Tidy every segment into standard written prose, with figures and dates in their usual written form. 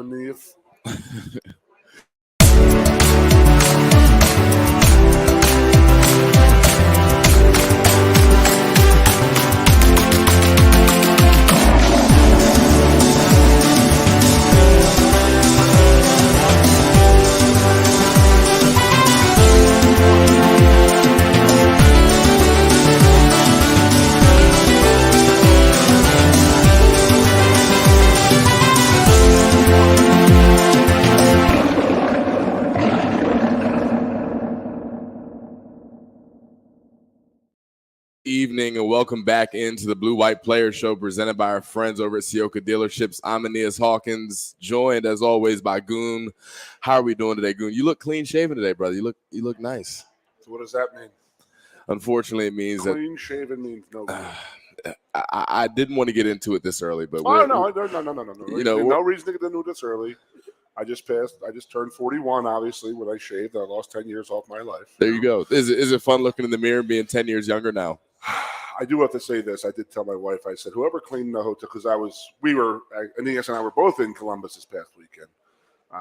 Aeneas. Evening and welcome back into the Blue White Player Show presented by our friends over at Ciocca Dealerships. I'm Aeneas Hawkins, joined as always by Goon. How are we doing today, Goon? You look clean shaven today, brother. You look nice. So what does that mean? Unfortunately, it means clean shaven means no good. I didn't want to get into it this early, but no. You know, no reason to get into it this early. I just turned 41, obviously, when I shaved. I lost 10 years off my life. There you go. Is it fun looking in the mirror and being 10 years younger now? I do have to say this. I did tell my wife, I said, whoever cleaned the hotel, because Aeneas and I were both in Columbus this past weekend.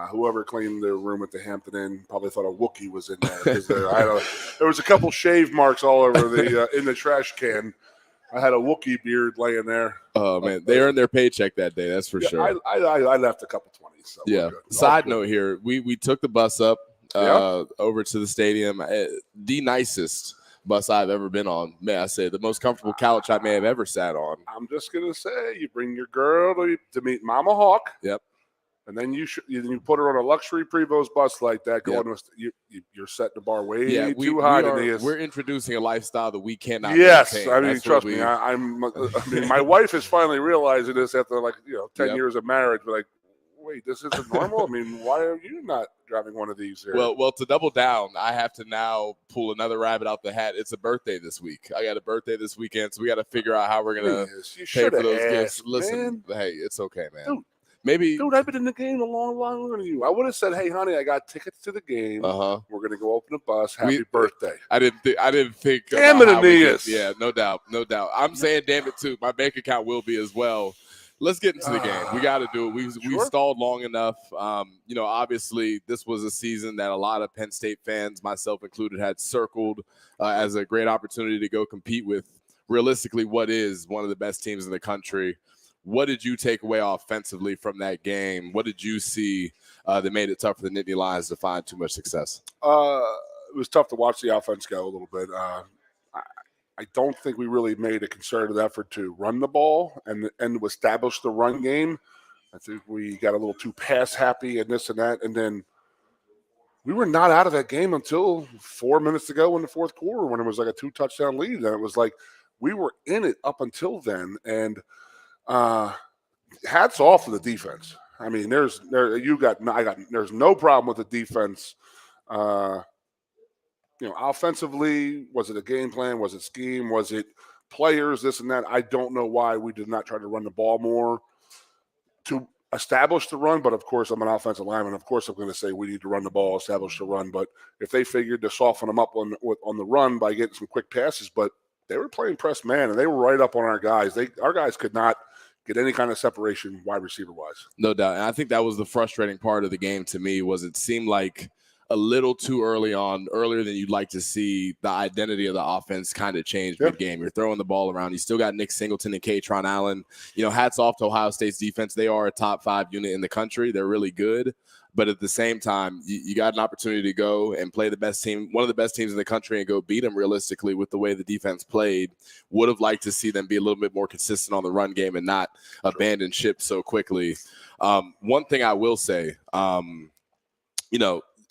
Whoever cleaned the room at the Hampton Inn probably thought a Wookiee was in there. Because there was a couple shave marks all over in the trash can. I had a Wookiee beard laying there. Oh, man. They earned their paycheck that day. That's for sure. I left a couple 20s. So yeah. Side note here. We took the bus up over to the stadium. The nicest bus I've ever been on. May I say, the most comfortable couch I may have ever sat on. I'm just going to say, you bring your girl to meet Mama Hawk. Yep. And then you put her on a luxury Prevost bus like that. You're setting the bar way too high. We're introducing a lifestyle that we cannot. Yes, maintain. I mean, trust me. I mean, my wife is finally realizing this after 10 years of marriage. But like, wait, this isn't normal. I mean, why are you not driving one of these here? Well, to double down, I have to now pull another rabbit out the hat. It's a birthday this week. I got a birthday this weekend, so we got to figure out how we're gonna pay for those gifts. Listen, hey, it's okay, man. Dude, I've been in the game a long longer than you. I would have said, "Hey, honey, I got tickets to the game. We're gonna go open a bus. Happy birthday." I didn't think. Damn it, Aeneas. Yeah, no doubt. I'm saying, damn it too. My bank account will be as well. Let's get into the game. We got to do it. We stalled long enough. Obviously, this was a season that a lot of Penn State fans, myself included, had circled as a great opportunity to go compete with, realistically, what is one of the best teams in the country. What did you take away offensively from that game? What did you see that made it tough for the Nittany Lions to find too much success? It was tough to watch the offense go a little bit. I don't think we really made a concerted effort to run the ball and to establish the run game. I think we got a little too pass happy and this and that. And then we were not out of that game until 4 minutes to go in the fourth quarter when it was like a 2-touchdown lead. And it was like we were in it up until then. And hats off to the defense. I mean, there's no problem with the defense. Offensively, was it a game plan? Was it scheme? Was it players? This and that. I don't know why we did not try to run the ball more to establish the run. But of course, I'm an offensive lineman. Of course, I'm going to say we need to run the ball, establish the run. But if they figured to soften them up on the run by getting some quick passes, but they were playing press man and they were right up on our guys. Our guys could not get any kind of separation wide receiver wise. No doubt. And I think that was the frustrating part of the game to me was it seemed like a little too earlier than you'd like to see the identity of the offense kind of change mid-game. You're throwing the ball around. You still got Nick Singleton and Katron Allen. Hats off to Ohio State's defense. They are a top 5 unit in the country. They're really good. But at the same time, you got an opportunity to go and play the best team, one of the best teams in the country, and go beat them realistically with the way the defense played. Would have liked to see them be a little bit more consistent on the run game and not abandon ship so quickly. One thing I will say,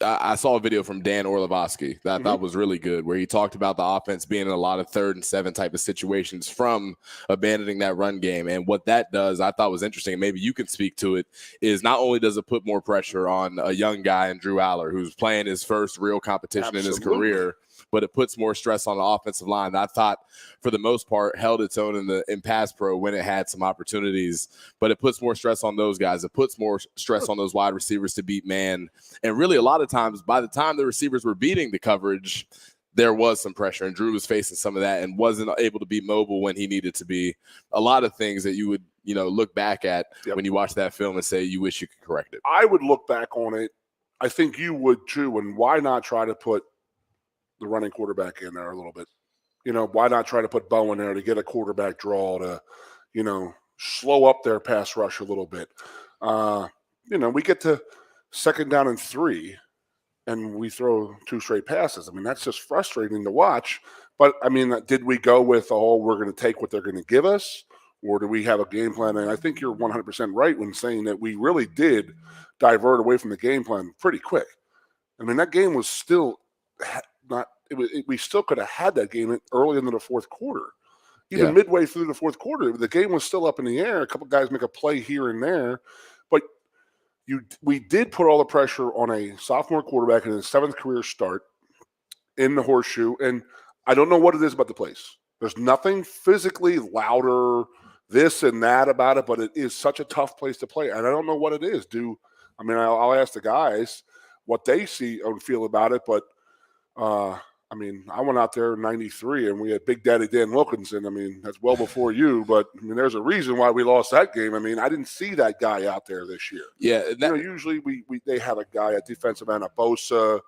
I saw a video from Dan Orlovsky that I thought was really good, where he talked about the offense being in a lot of 3rd and 7 type of situations from abandoning that run game. And what that does, I thought was interesting, and maybe you can speak to it, is not only does it put more pressure on a young guy in Drew Aller, who's playing his first real competition in his career, but it puts more stress on the offensive line that I thought, for the most part, held its own in pass pro when it had some opportunities. But it puts more stress on those guys. It puts more stress on those wide receivers to beat man. And really, a lot of times, by the time the receivers were beating the coverage, there was some pressure, and Drew was facing some of that and wasn't able to be mobile when he needed to be. A lot of things that you would, look back at when you watch that film and say you wish you could correct it. I would look back on it. I think you would too. And why not try to put the running quarterback in there a little bit? Why not try to put Bo in there to get a quarterback draw to, slow up their pass rush a little bit? We get to 2nd down and 3. And we throw 2 straight passes. I mean, that's just frustrating to watch. But, I mean, did we go with, we're going to take what they're going to give us? Or do we have a game plan? And I think you're 100% right when saying that we really did divert away from the game plan pretty quick. I mean, that game was still we still could have had that game early into the 4th quarter. Even midway through the 4th quarter, the game was still up in the air. A couple guys make a play here and there. But we did put all the pressure on a sophomore quarterback in his 7th career start in the horseshoe, and I don't know what it is about the place. There's nothing physically louder, this and that about it, but it is such a tough place to play, and I don't know what it is. I'll ask the guys what they see and feel about it, but I went out there in 93 and we had Big Daddy Dan Wilkinson. I mean, that's well before you, but there's a reason why we lost that game. I mean, I didn't see that guy out there this year. Yeah. Usually they have a guy at defensive end, a Bosa,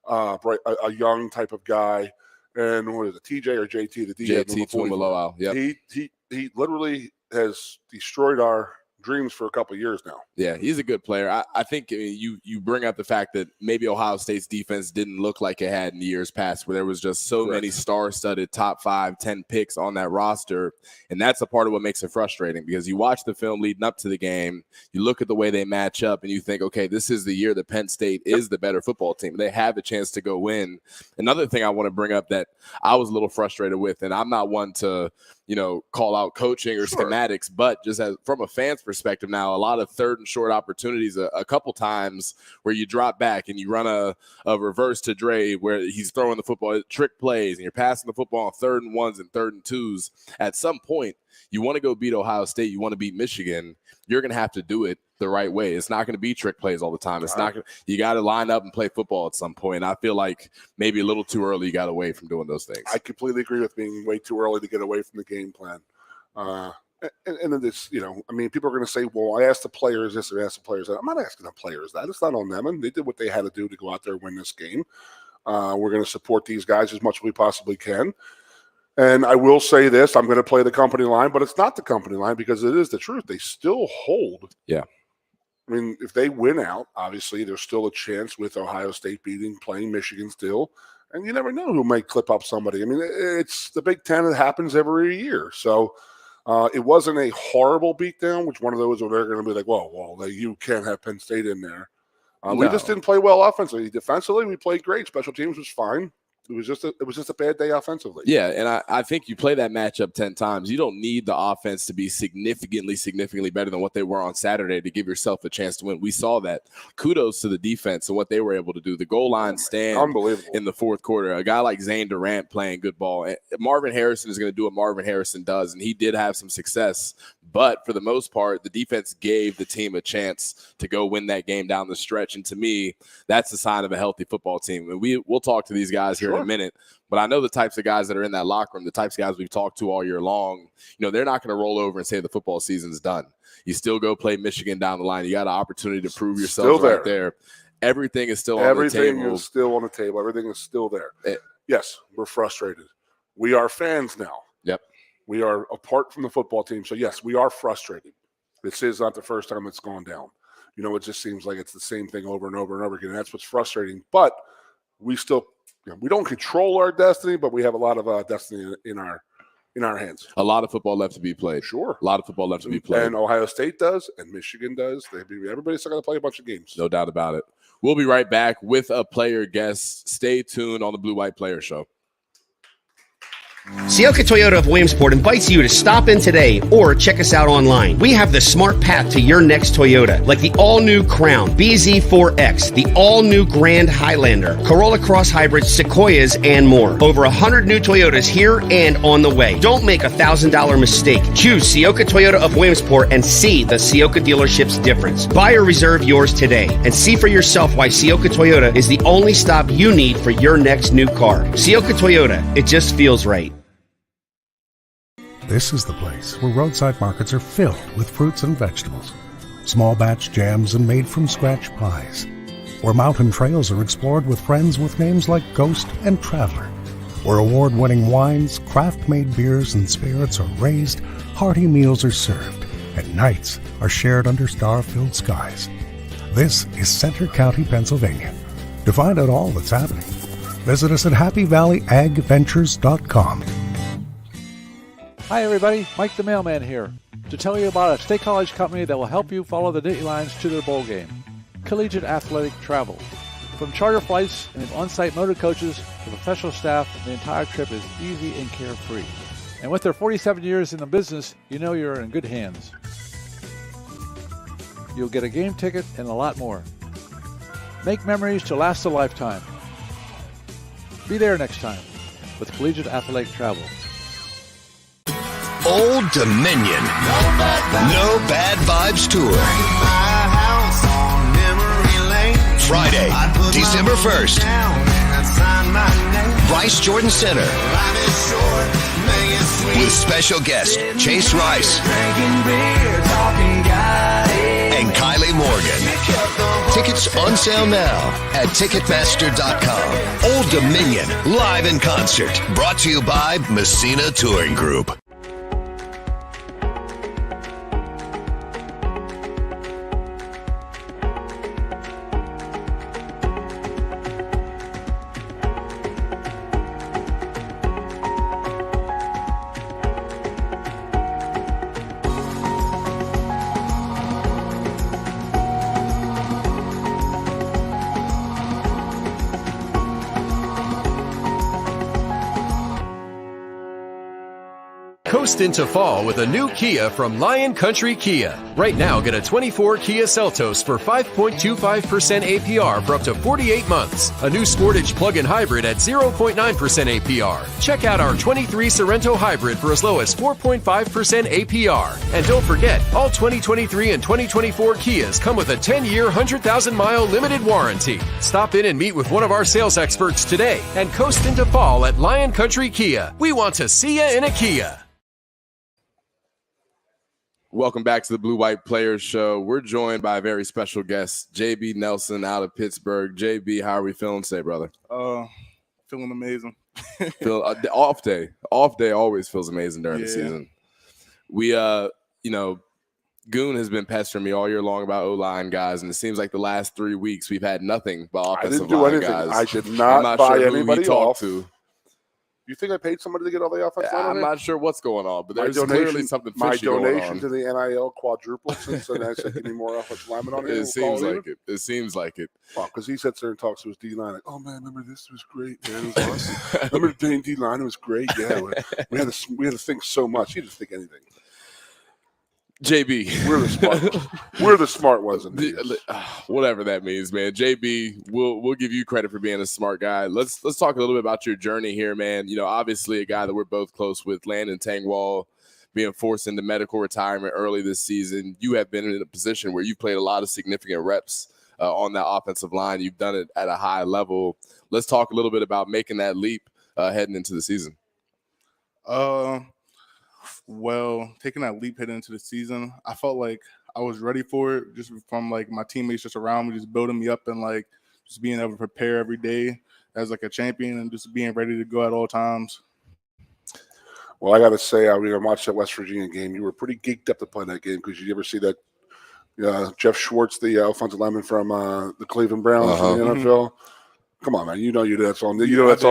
a young type of guy. And what is it, TJ or JT? The DJ. JT Tuimoloau. Yeah. He literally has destroyed our dreams for a couple of years now. Yeah, he's a good player. I think you bring up the fact that maybe Ohio State's defense didn't look like it had in years past, where there was just so many star-studded top 5, 10 picks on that roster, and that's a part of what makes it frustrating, because you watch the film leading up to the game, you look at the way they match up, and you think, okay, this is the year that Penn State is the better football team. They have a chance to go win. Another thing I want to bring up that I was a little frustrated with, and I'm not one to call out coaching or schematics, but just from a fan's perspective now, a lot of 3rd and short opportunities, a couple times where you drop back and you run a reverse to Dre where he's throwing the football, trick plays, and you're passing the football on 3rd and 1s and 3rd and 2s. At some point, you want to go beat Ohio State, you want to beat Michigan, you're going to have to do it the right way. It's not going to be trick plays all the time. It's not. You got to line up and play football at some point. I feel like maybe a little too early you got away from doing those things. I completely agree with being way too early to get away from the game plan. And this, people are going to say, well, I asked the players this or I asked the players that. I'm not asking the players that. It's not on them. And they did what they had to do to go out there and win this game. We're going to support these guys as much as we possibly can. And I will say this, I'm going to play the company line, but it's not the company line because it is the truth. They still hold. Yeah. I mean, if they win out, obviously there's still a chance with Ohio State playing Michigan still. And you never know who might clip up somebody. I mean, it's the Big Ten. It happens every year. So it wasn't a horrible beatdown, which one of those where they're going to be like, well, you can't have Penn State in there. We just didn't play well offensively. Defensively, we played great. Special teams was fine. It was just a bad day offensively. Yeah, and I think you play that matchup 10 times. You don't need the offense to be significantly better than what they were on Saturday to give yourself a chance to win. We saw that. Kudos to the defense and what they were able to do. The goal line stand in the 4th quarter. A guy like Zane Durant playing good ball. Marvin Harrison is going to do what Marvin Harrison does, and he did have some success. But for the most part, the defense gave the team a chance to go win that game down the stretch. And to me, that's the sign of a healthy football team. And we'll talk to these guys here in a minute. But I know the types of guys that are in that locker room, the types of guys we've talked to all year long, they're not going to roll over and say the football season's done. You still go play Michigan down the line. You got an opportunity to prove yourself right there. Everything is still on the table. Everything is still on the table. Everything is still there. Yes, we're frustrated. We are fans now. Yep. We are apart from the football team. So, yes, we are frustrated. This is not the first time it's gone down. It just seems like it's the same thing over and over and over again. And that's what's frustrating. But we still we don't control our destiny, but we have a lot of destiny in our hands. A lot of football left to be played. Sure. A lot of football left to be played. And Ohio State does, and Michigan does. Everybody's still going to play a bunch of games. No doubt about it. We'll be right back with a player guest. Stay tuned on the Blue White Player Show. Ciocca Toyota of Williamsport invites you to stop in today or check us out online. We have the smart path to your next Toyota, like the all-new Crown, BZ4X, the all-new Grand Highlander, Corolla Cross Hybrids, Sequoias, and more. Over 100 new Toyotas here and on the way. Don't make a $1,000 mistake. Choose Ciocca Toyota of Williamsport and see the Ciocca Dealerships difference. Buy or reserve yours today and see for yourself why Ciocca Toyota is the only stop you need for your next new car. Ciocca Toyota, it just feels right. This is the place where roadside markets are filled with fruits and vegetables, small batch jams and made from scratch pies, where mountain trails are explored with friends with names like Ghost and Traveler, where award-winning wines, craft-made beers, and spirits are raised, hearty meals are served, and nights are shared under star-filled skies. This is Center County, Pennsylvania. To find out all that's happening, visit us at happyvalleyagventures.com. Hi everybody, Mike the Mailman here, to tell you about a state college company that will help you follow the Nittany Lions to their bowl game. Collegiate Athletic Travel. From charter flights and on-site motor coaches to professional staff, the entire trip is easy and carefree. And with their 47 years in the business, you know you're in good hands. You'll get a game ticket and a lot more. Make memories to last a lifetime. Be there next time with Collegiate Athletic Travel. Old Dominion. No Bad Vibes Tour. Friday, December 1st. Rice Jordan Center. With special guest Chase Rice and Kylie Morgan. Tickets on sale now at Ticketmaster.com. Old Dominion, live in concert. Brought to you by Messina Touring Group. Coast into fall with a new Kia from Lion Country Kia. Right now, get a 24 Kia Seltos for 5.25% APR for up to 48 months. A new Sportage plug-in hybrid at 0.9% APR. Check out our 23 Sorento hybrid for as low as 4.5% APR. And don't forget, all 2023 and 2024 Kias come with a 10-year, 100,000-mile limited warranty. Stop in and meet with one of our sales experts today and coast into fall at Lion Country Kia. We want to see you in a Kia. Welcome back to the Blue White Players Show. We're joined by a very special guest, JB Nelson out of Pittsburgh. JB, how are we feeling today, brother? Feeling amazing. Off day always feels amazing during the season. We, Goon has been pestering me all year long about O-line guys, and it seems like the last 3 weeks we've had nothing but offensive line guys. I did not buy anybody off. To. You think I paid somebody to get all the offensive line? I'm not sure what's going on, but there's clearly something fishy going on. My donation to the NIL quatupled since then. I said, give me more offensive linemen on here. It seems like it. It seems like it. Well, because he sits there and talks to his D-line like, oh, man, remember this was great, man. It was awesome. Remember the D-line? It was great. Yeah, we had to think so much. He didn't think anything. JB, we're the smart ones. Whatever that means, man. JB, we'll give you credit for being a smart guy. Let's talk a little bit about your journey here, man. You know, obviously a guy that we're both close with, Landon Tangwall, being forced into medical retirement early this season. You have been in a position where you've played a lot of significant reps on that offensive line. You've done it at a high level. Let's talk a little bit about making that leap heading into the season. Well, taking that leap heading into the season, I felt like I was ready for it just from like my teammates just around me, just building me up and like just being able to prepare every day as like a champion and just being ready to go at all times. Well, I got to say, I watched that West Virginia game. You were pretty geeked up to play that game because you ever see that Jeff Schwartz, the offensive lineman from the Cleveland Browns from the NFL. Come on, man. You know that's on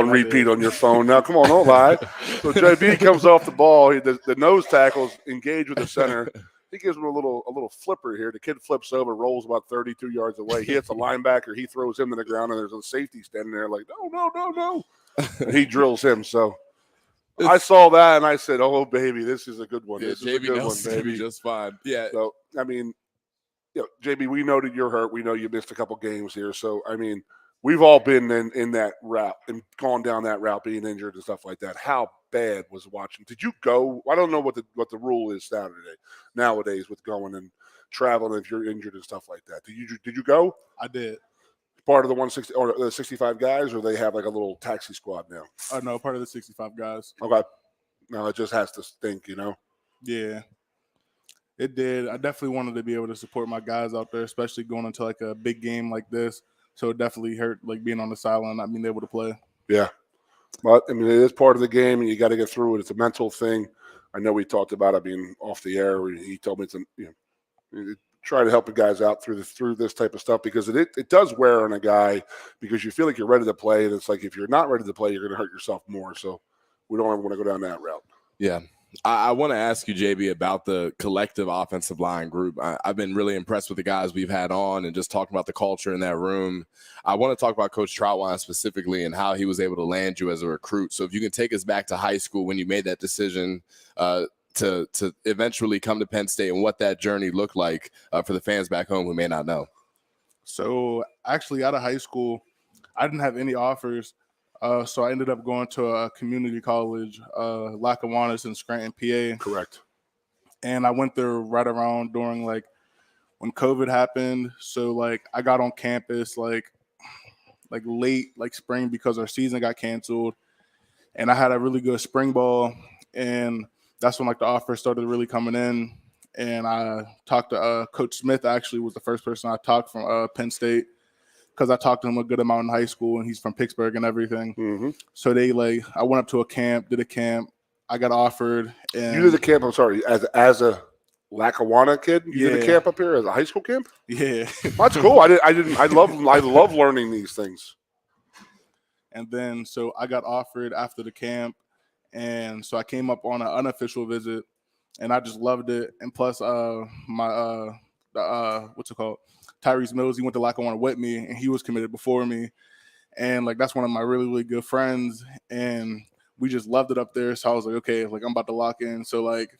repeat on your phone now. Come on, don't lie. So JB comes off the ball. The nose tackles engage with the center. He gives him a little flipper here. The kid flips over, rolls about 32 yards away. He hits a linebacker. He throws him to the ground, and there's a safety standing there like, no. And he drills him. So I saw that and I said, "Oh, baby, this is a good one. Yeah, This is a JB good one, Nelson baby." just fine. Yeah. So, I mean, JB, we know that you're hurt. We know you missed a couple games here. So, I mean, we've all been in that route and gone down that route, being injured and stuff like that. How bad was watching? Did you go? I don't know what the rule is nowadays with going and traveling if you're injured and stuff like that. Did you go? I did. Part of the 160 or the 65 guys, or they have like a little taxi squad now? No, part of the 65 guys. Okay. No, it just has to stink, Yeah, it did. I definitely wanted to be able to support my guys out there, especially going into like a big game like this. So it definitely hurt, like being on the sideline, not being able to play. Yeah. But, I mean, it is part of the game, and you got to get through it. It's a mental thing. I know we talked about it being off the air. He told me try to help the guys out through this type of stuff, because it does wear on a guy, because you feel like you're ready to play, and it's like if you're not ready to play, you're going to hurt yourself more. So we don't ever want to go down that route. Yeah. I want to ask you, JB, about the collective offensive line group. I've been really impressed with the guys we've had on and just talking about the culture in that room. I want to talk about Coach Troutwine specifically and how he was able to land you as a recruit. So if you can take us back to high school when you made that decision to eventually come to Penn State, and what that journey looked like for the fans back home who may not know. So actually out of high school, I didn't have any offers. So I ended up going to a community college, Lackawanna in Scranton, PA. Correct. And I went there right around during like when COVID happened. So like I got on campus like late like spring, because our season got canceled, and I had a really good spring ball, and that's when like the offers started really coming in. And I talked to Coach Smith. Actually was the first person I talked from Penn State, because I talked to him a good amount in high school, and he's from Pittsburgh and everything. Mm-hmm. So I went up to a camp, did a camp. I got offered. And you did the camp, I'm sorry, as a Lackawanna kid? You did a camp up here as a high school camp? Yeah. That's cool. I love learning these things. And then, so I got offered after the camp. And so I came up on an unofficial visit, and I just loved it. And plus what's it called? Tyrese Mills, he went to Lackawanna with me, and he was committed before me. And like that's one of my really, really good friends, and we just loved it up there. So I was like, okay, like I'm about to lock in. So like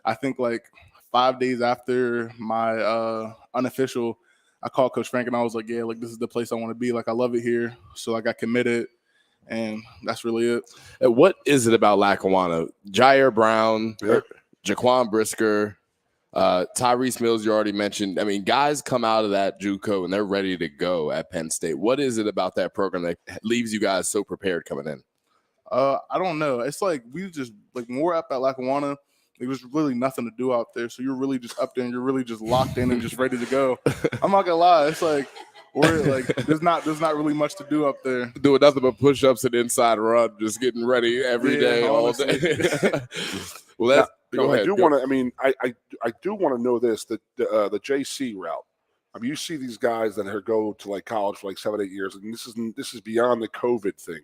I think like 5 days after my unofficial, I called Coach Frank, and I was like, yeah, like this is the place I want to be. Like I love it here. So I got committed, and that's really it. And what is it about Lackawanna? Jair Brown, Jaquan Brisker, Tyrese Mills, you already mentioned. I mean, guys come out of that JUCO and they're ready to go at Penn State. What is it about that program that leaves you guys so prepared coming in? I don't know. It's like we just like when we're up at Lackawanna, there was really nothing to do out there. So you're really just up there and you're really just locked in and just ready to go. I'm not gonna lie. It's like we're like there's not really much to do up there. Doing nothing but push-ups and inside run, just getting ready every day, honestly. all day. Well, that's go ahead. I do want to. I mean, I do want to know this, that the JC route. I mean, you see these guys that go to like college for like 7-8 years, and this is beyond the COVID thing.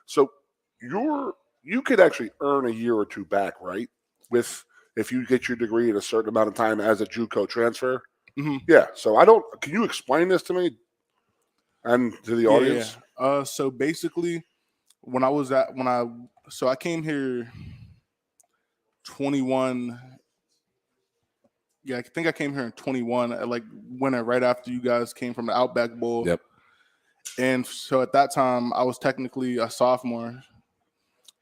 So you could actually earn a year or two back, right? If you get your degree in a certain amount of time as a JUCO transfer. Mm-hmm. Yeah. So can you explain this to me and to the audience? Yeah. So basically, I came here 21. Yeah, I think I came here in 21, like winter right after you guys came from the Outback Bowl. Yep. And so at that time, I was technically a sophomore.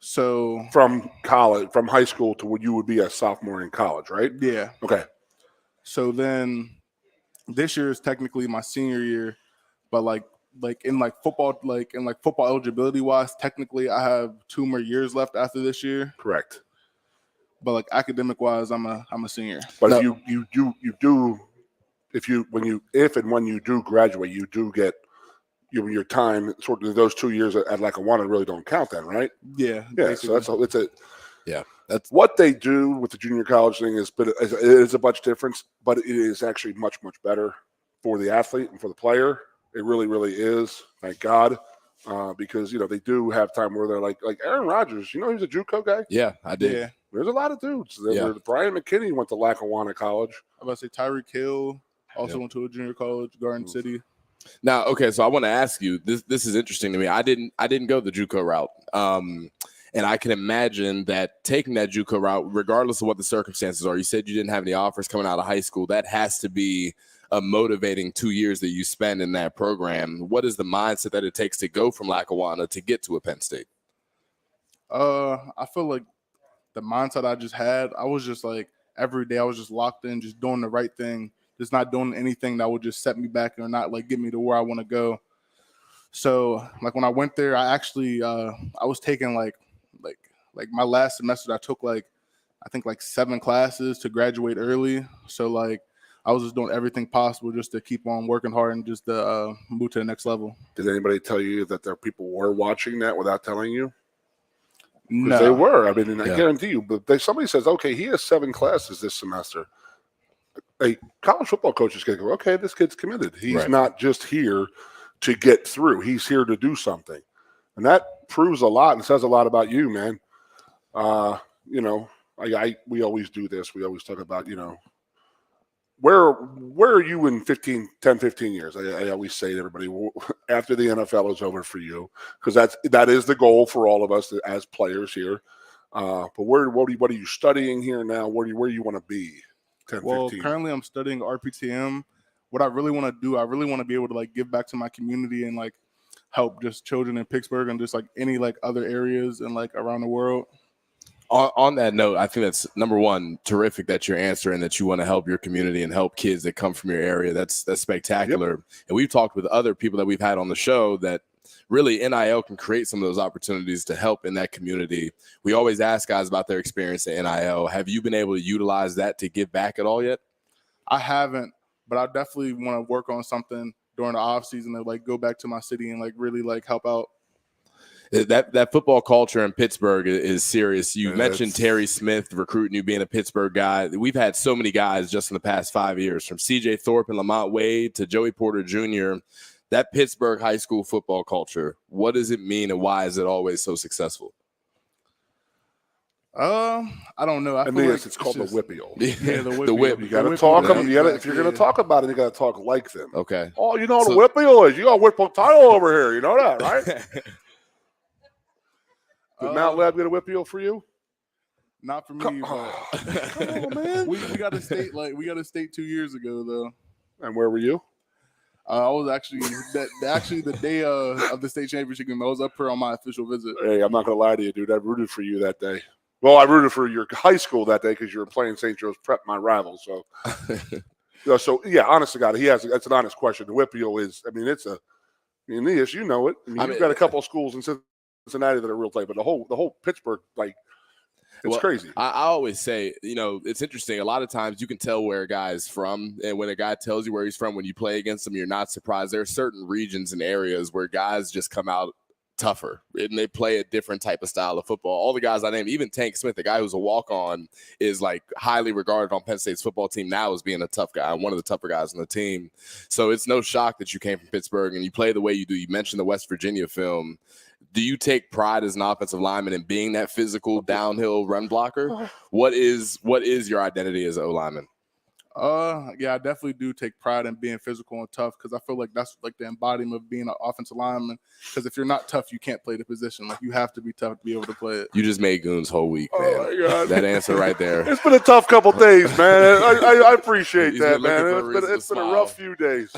So from high school to when you would be a sophomore in college, right? Yeah. Okay. So then this year is technically my senior year, but like in football eligibility wise, technically I have 2 more years left after this year. Correct. But like academic wise, I'm a senior. But no. if and when you do graduate, you do get your time. Sort of those 2 years at Lackawanna really don't count then, right? Yeah. Yeah. Basically. So that's what they do with the junior college thing is, but it is a much difference. But it is actually much better for the athlete and for the player. It really, really is. Thank God. Because they do have time where they're like Aaron Rodgers. He was a JUCO guy. Yeah, I did. Yeah. There's a lot of dudes. Yeah. Brian McKinney went to Lackawanna College. I'm about to say Tyreek Hill also went to a junior college, Garden City. Now, okay, so I want to ask you. This is interesting to me. I didn't go the JUCO route. And I can imagine that taking that JUCO route, regardless of what the circumstances are, you said you didn't have any offers coming out of high school. That has to be a motivating 2 years that you spend in that program. What is the mindset that it takes to go from Lackawanna to get to a Penn State? I feel like the mindset I just had, I was just like every day I was just locked in, just doing the right thing, just not doing anything that would just set me back or not like get me to where I want to go. So like when I went there, I actually I was taking like my last semester I took like I think like 7 classes to graduate early. So like I was just doing everything possible just to keep on working hard and just to move to the next level. Did anybody tell you that there people were watching that without telling you? No, they were. I mean, and I guarantee you. But somebody says, okay, he has 7 classes this semester. A college football coach is going to go, okay, this kid's committed. He's not just here to get through. He's here to do something. And that proves a lot and says a lot about you, man. You know, we always do this. We always talk about, you know, where are you in 10, 15 years? I always say to everybody, after the NFL is over for you, because that is the goal for all of us as players here. But what are you studying here now? Where do you want to be 10, well, 15? Currently I'm studying RPTM. What I really want to do, I really want to be able to like give back to my community and like help just children in Pittsburgh and just like any like other areas and like around the world. On that note, I think that's number one, terrific that you're answering that you want to help your community and help kids that come from your area. That's spectacular. Yep. And we've talked with other people that we've had on the show that really NIL can create some of those opportunities to help in that community. We always ask guys about their experience at NIL. Have you been able to utilize that to give back at all yet? I haven't, but I definitely want to work on something during the off season to like go back to my city and like really like help out. That football culture in Pittsburgh is serious. You mentioned Terry Smith recruiting you being a Pittsburgh guy. We've had so many guys just in the past 5 years, from C.J. Thorpe and Lamont Wade to Joey Porter Jr. That Pittsburgh high school football culture, what does it mean and why is it always so successful? I don't know. I mean, it's called the whippeal. Yeah, the whip. You got to talk them. If you're going to talk about it, you got to talk like them. Okay. Oh, you know what a whippeal is? You got a whippeal title over here. You know that, right? Did Mount Lab get a whippeal for you? Not for me. Come on, man. We got a state 2 years ago though. And where were you? I was actually the day of the state championship game. I was up here on my official visit. Hey, I'm not going to lie to you, dude. I rooted for you that day. Well, I rooted for your high school that day because you were playing St. Joe's Prep, my rival. So, yeah, honest to God, it's an honest question. The whippeal is, I mean, Aeneas, you know it. I mean, you've got a couple of schools in Cincinnati that are real tight, but the whole Pittsburgh, like, it's crazy. I always say, you know, it's interesting. A lot of times you can tell where a guy is from, and when a guy tells you where he's from, when you play against him, you're not surprised. There are certain regions and areas where guys just come out tougher, and they play a different type of style of football. All the guys I named, even Tank Smith, the guy who's a walk-on, is like highly regarded on Penn State's football team now as being a tough guy, one of the tougher guys on the team. So it's no shock that you came from Pittsburgh and you play the way you do. You mentioned the West Virginia film. Do you take pride as an offensive lineman in being that physical downhill run blocker? What is your identity as an O-lineman? Yeah, I definitely do take pride in being physical and tough because I feel like that's like the embodiment of being an offensive lineman. Because if you're not tough, you can't play the position. Like you have to be tough to be able to play it. You just made Goon's whole week, man. Oh my God. That answer right there. It's been a tough couple days, man. I appreciate that, man. It's been a rough few days.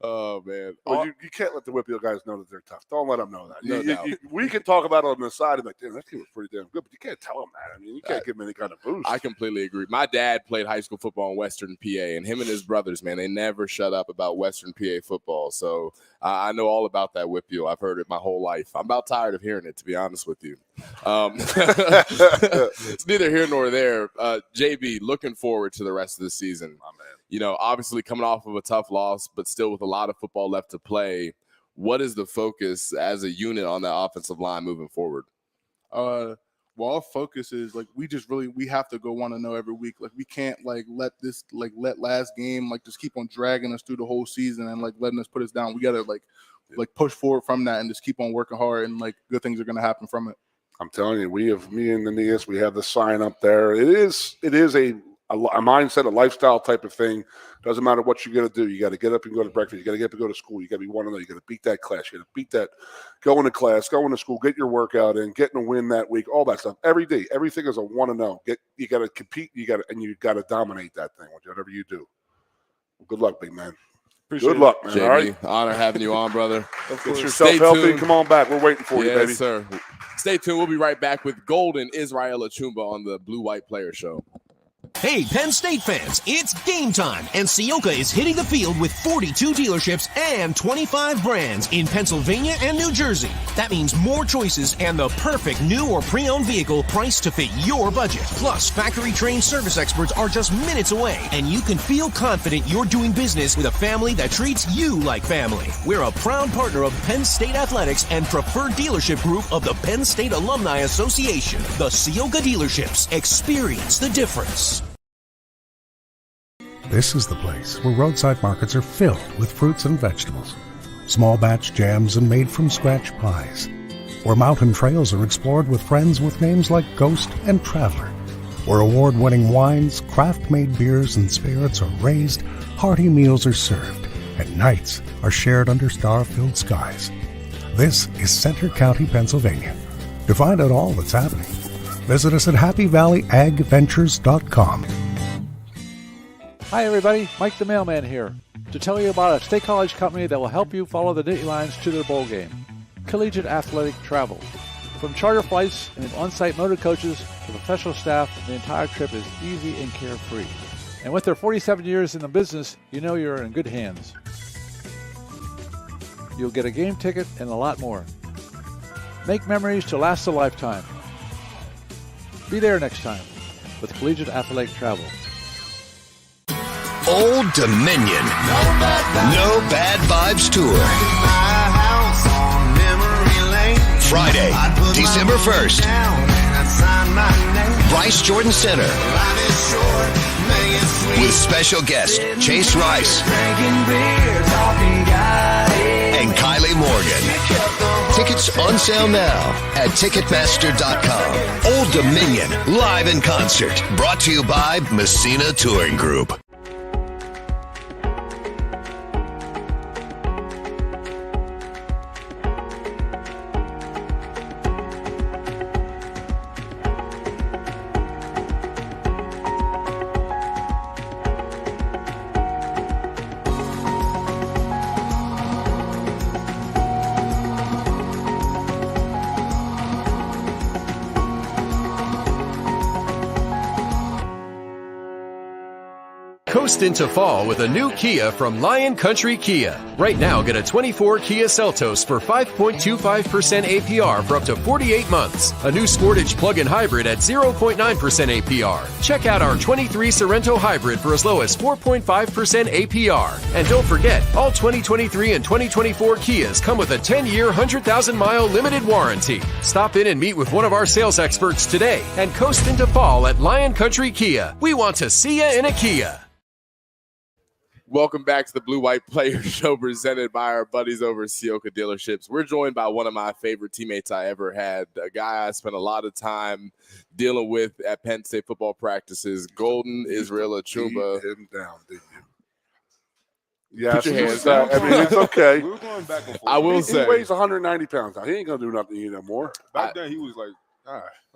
Oh, man. Well, you can't let the whippeal guys know that they're tough. Don't let them know that. No doubt. We can talk about it on the side and like, damn, that team was pretty damn good, but you can't tell them that. I mean, you can't give them any kind of boost. I completely agree. My dad played high school football in Western PA, and him and his brothers, man, they never shut up about Western PA football. So I know all about that whippeal. I've heard it my whole life. I'm about tired of hearing it, to be honest with you. It's neither here nor there. JB, looking forward to the rest of the season. My man. You know, obviously coming off of a tough loss, but still with a lot of football left to play. What is the focus as a unit on that offensive line moving forward? Well, our focus is like we have to go 1-0 every week. Like we can't like let last game like just keep on dragging us through the whole season and like letting us put us down. We gotta like push forward from that and just keep on working hard and like good things are gonna happen from it. I'm telling you, me and Aeneas, we have the sign up there. It is a a mindset, a lifestyle type of thing. Doesn't matter what you're going to do. You got to get up and go to breakfast. You got to get up and go to school. You got to be one of those. You got to beat that class. You got to beat that. Go into class. Go into school. Get your workout in. Getting a win that week. All that stuff. Every day. Everything is a 1-0. You got to compete. You got to dominate that thing. Whatever you do. Well, good luck, big man. Good luck, man. JB, all right. Honor having you on, brother. Get yourself healthy. Come on back. We're waiting for you, baby. Yes, sir. Stay tuned. We'll be right back with Golden Israel-Achumba on the Blue White Player Show. Hey, Penn State fans, it's game time, and Ciocca is hitting the field with 42 dealerships and 25 brands in Pennsylvania and New Jersey. That means more choices and the perfect new or pre-owned vehicle priced to fit your budget. Plus, factory-trained service experts are just minutes away, and you can feel confident you're doing business with a family that treats you like family. We're a proud partner of Penn State Athletics and preferred dealership group of the Penn State Alumni Association. The Ciocca Dealerships. Experience the difference. This is the place where roadside markets are filled with fruits and vegetables, small batch jams and made from scratch pies, where mountain trails are explored with friends with names like Ghost and Traveler, where award-winning wines, craft-made beers, and spirits are raised, hearty meals are served, and nights are shared under star-filled skies. This is Center County, Pennsylvania. To find out all that's happening, visit us at happyvalleyagventures.com. Hi everybody, Mike the Mailman here, to tell you about a state college company that will help you follow the Nittany Lions to their bowl game. Collegiate Athletic Travel. From charter flights and on-site motor coaches to professional staff, the entire trip is easy and carefree. And with their 47 years in the business, you know you're in good hands. You'll get a game ticket and a lot more. Make memories to last a lifetime. Be there next time with Collegiate Athletic Travel. Old Dominion. No Bad Vibes Tour. Friday, December 1st. Rice Jordan Center. With special guest Chase Rice and Kylie Morgan. Tickets on sale now at Ticketmaster.com. Old Dominion, live in concert. Brought to you by Messina Touring Group. Coast into fall with a new Kia from Lion Country Kia. Right now, get a 24 Kia Seltos for 5.25% APR for up to 48 months. A new Sportage plug-in hybrid at 0.9% APR. Check out our 23 Sorento hybrid for as low as 4.5% APR. And don't forget, all 2023 and 2024 Kias come with a 10-year, 100,000-mile limited warranty. Stop in and meet with one of our sales experts today and coast into fall at Lion Country Kia. We want to see you in a Kia. Welcome back to the Blue White Player Show presented by our buddies over at Ciocca Dealerships. We're joined by one of my favorite teammates I ever had, a guy I spent a lot of time dealing with at Penn State football practices, Golden Israel-Achumba. Beat him down, didn't you? Yes, Put your hands down. I mean, it's okay. We were going back and forth. I will say. He weighs 190 pounds now. He ain't going to do nothing to you no more. Back then, he was like,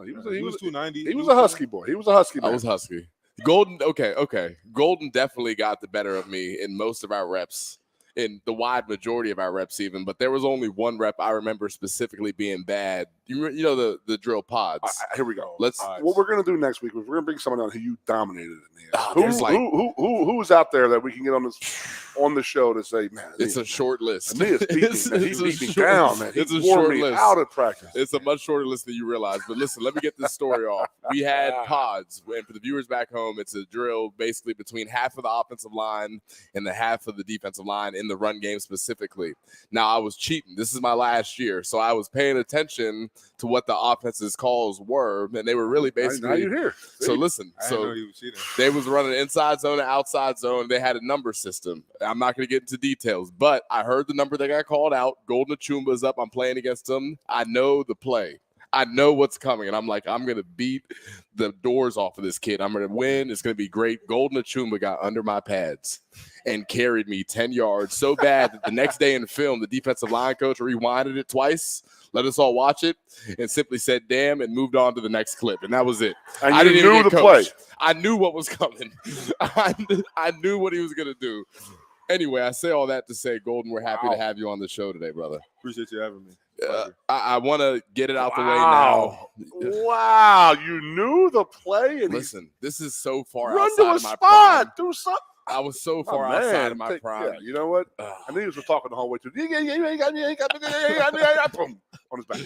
He was 290. He was a husky boy. He was a husky man. I was husky. Golden, okay. Golden definitely got the better of me in most of our reps, in the wide majority of our reps even, but there was only one rep I remember specifically being bad. You know the drill pods. Here we go. Let's. What we're going to do next week is we're going to bring someone on who you dominated in the Oh, who's out there that we can get on the show to say, man, it's a short list. Aeneas beat me. He beat me down, man. It's He a wore short me list. out of practice. It's a much shorter list than you realize. But listen, let me get this story off. We had pods, and for the viewers back home, it's a drill basically between half of the offensive line and the half of the defensive line in the run game specifically. Now, I was cheating. This is my last year, so I was paying attention to what the offense's calls were, and they were really basically. Now you're here. So listen, they was running inside zone and outside zone. They had a number system. I'm not going to get into details, but I heard the number that got called out. Golden Achumba's up. I'm playing against them. I know the play. I know what's coming, and I'm like, I'm going to beat the doors off of this kid. I'm going to win. It's going to be great. Golden Achumba got under my pads and carried me 10 yards so bad that the next day in the film, the defensive line coach rewinded it twice, let us all watch it, and simply said, damn, and moved on to the next clip. And that was it. And I didn't knew even get the coached. play. I knew what was coming. I knew what he was going to do. Anyway, I say all that to say, Golden, we're happy to have you on the show today, brother. Appreciate you having me. I want to get it out the way now. Wow, you knew the play. And listen, this is so far run outside to a of my spot. prime. Do something. I was so far outside of my prime. Yeah, you know what? I knew he was talking the whole way through. Boom, on his back.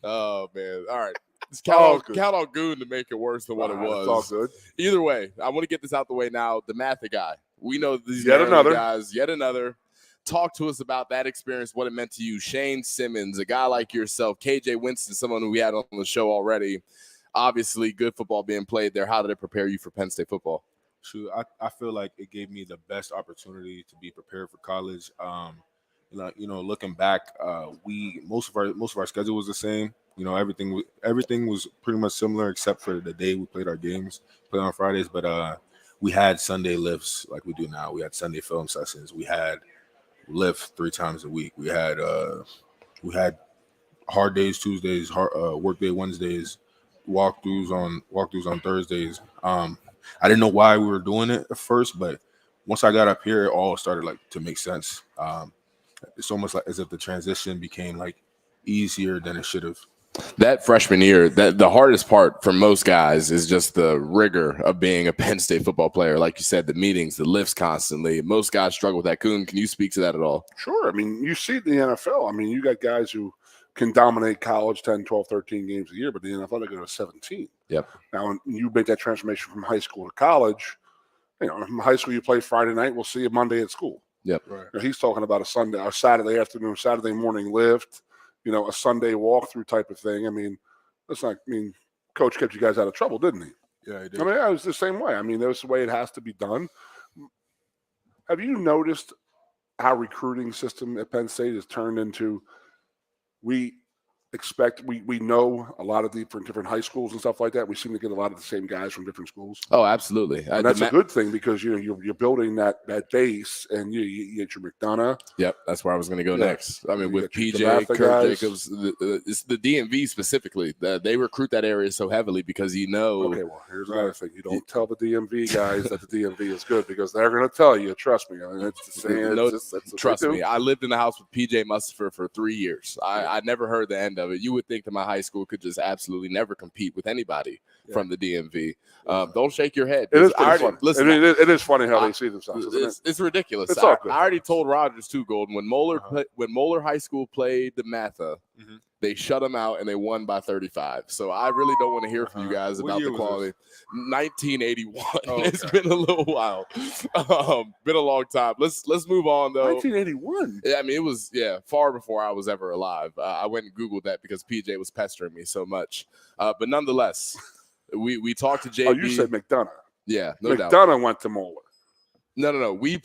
Oh, man. All right. Just count on Goon to make it worse than what it was. It's all good. Either way, I want to get this out the way now. The Matha guy. We know these Yet another guys. Yet another. Talk to us about that experience, what it meant to you. Shane Simmons, a guy like yourself. KJ Winston, someone who we had on the show already. Obviously, good football being played there. How did it prepare you for Penn State football? Shoot, I feel like it gave me the best opportunity to be prepared for college. Looking back, most of our schedule was the same. You know, everything was pretty much similar except for the day we played our games, played on Fridays. But we had Sunday lifts like we do now. We had Sunday film sessions. We had lift 3 times a week. We had hard days Tuesdays, work day Wednesdays, walkthroughs on Thursdays. I didn't know why we were doing it at first, but once I got up here, it all started to make sense. It's almost like as if the transition became easier than it should have. That freshman year, the hardest part for most guys is just the rigor of being a Penn State football player. Like you said, the meetings, the lifts constantly. Most guys struggle with that. Goon, can you speak to that at all? Sure. I mean, you see it in the NFL. I mean, you got guys who can dominate college 10, 12, 13 games a year, but the NFL, they go to 17. Yep. Now, when you make that transformation from high school to college, from high school you play Friday night, we'll see you Monday at school. Yep. Right. He's talking about a Sunday or Saturday afternoon, Saturday morning lift, a Sunday walkthrough type of thing. I mean, Coach kept you guys out of trouble, didn't he? Yeah, he did. I mean, I was the same way. I mean, that's the way it has to be done. Have you noticed how recruiting system at Penn State has turned into we know a lot of different high schools and stuff like that. We seem to get a lot of the same guys from different schools. Oh, absolutely. And that's a good thing because you're building that base, and you get your McDonough. Yep, that's where I was going to go next. I mean, with PJ, Kurt guys. Jacobs, it's the DMV specifically. They recruit that area so heavily because Okay, well, here's another thing. You don't tell the DMV guys that the DMV is good because they're going to tell you. Trust me. I mean, it's the same. Trust me. I lived in the house with PJ Mustapher for 3 years. I never heard the end of it. You would think that my high school could just absolutely never compete with anybody from the DMV. Don't shake your head. It is funny. Listen, it is funny how they see themselves. It's ridiculous. It's all good. I already told Rogers too, Golden. When Moeller High School played the Matha, they shut them out and they won by 35. So I really don't want to hear from you guys about the quality. 1981. Oh, okay. It's been a little while. Been a long time. Let's move on though. 1981. I mean, it was far before I was ever alive. I went and Googled that because PJ was pestering me so much. But nonetheless, we talked to JB. Oh, you said McDonough. Yeah, no doubt. McDonough went to Moeller. No. We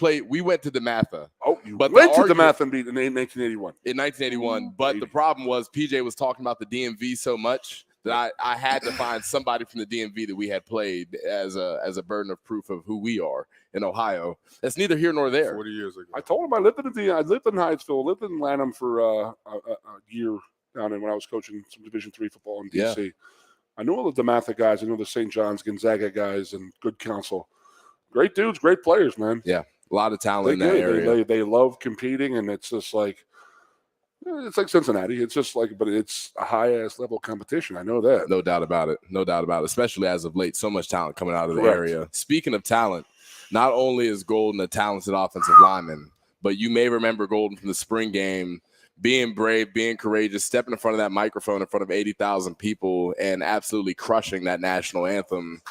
went to the Matha. Oh, you went to the Matha and beat in 1981. In 1981. But the problem was PJ was talking about the DMV so much that I had to find somebody from the DMV that we had played as a burden of proof of who we are in Ohio. That's neither here nor there. 40 years ago. I told him I lived in Hyattsville, lived in Lanham for a year down there when I was coaching some Division III football in DC. Yeah. I knew all the DeMatha guys. I knew the St. John's, Gonzaga guys, and good counsel. Great dudes, great players, man. Yeah, a lot of talent in that area. They love competing, and it's just it's like Cincinnati. It's just but it's a high-ass level competition. I know that. No doubt about it. No doubt about it, especially as of late. So much talent coming out of the area. Speaking of talent, not only is Golden a talented offensive lineman, but you may remember Golden from the spring game being brave, being courageous, stepping in front of that microphone in front of 80,000 people and absolutely crushing that national anthem.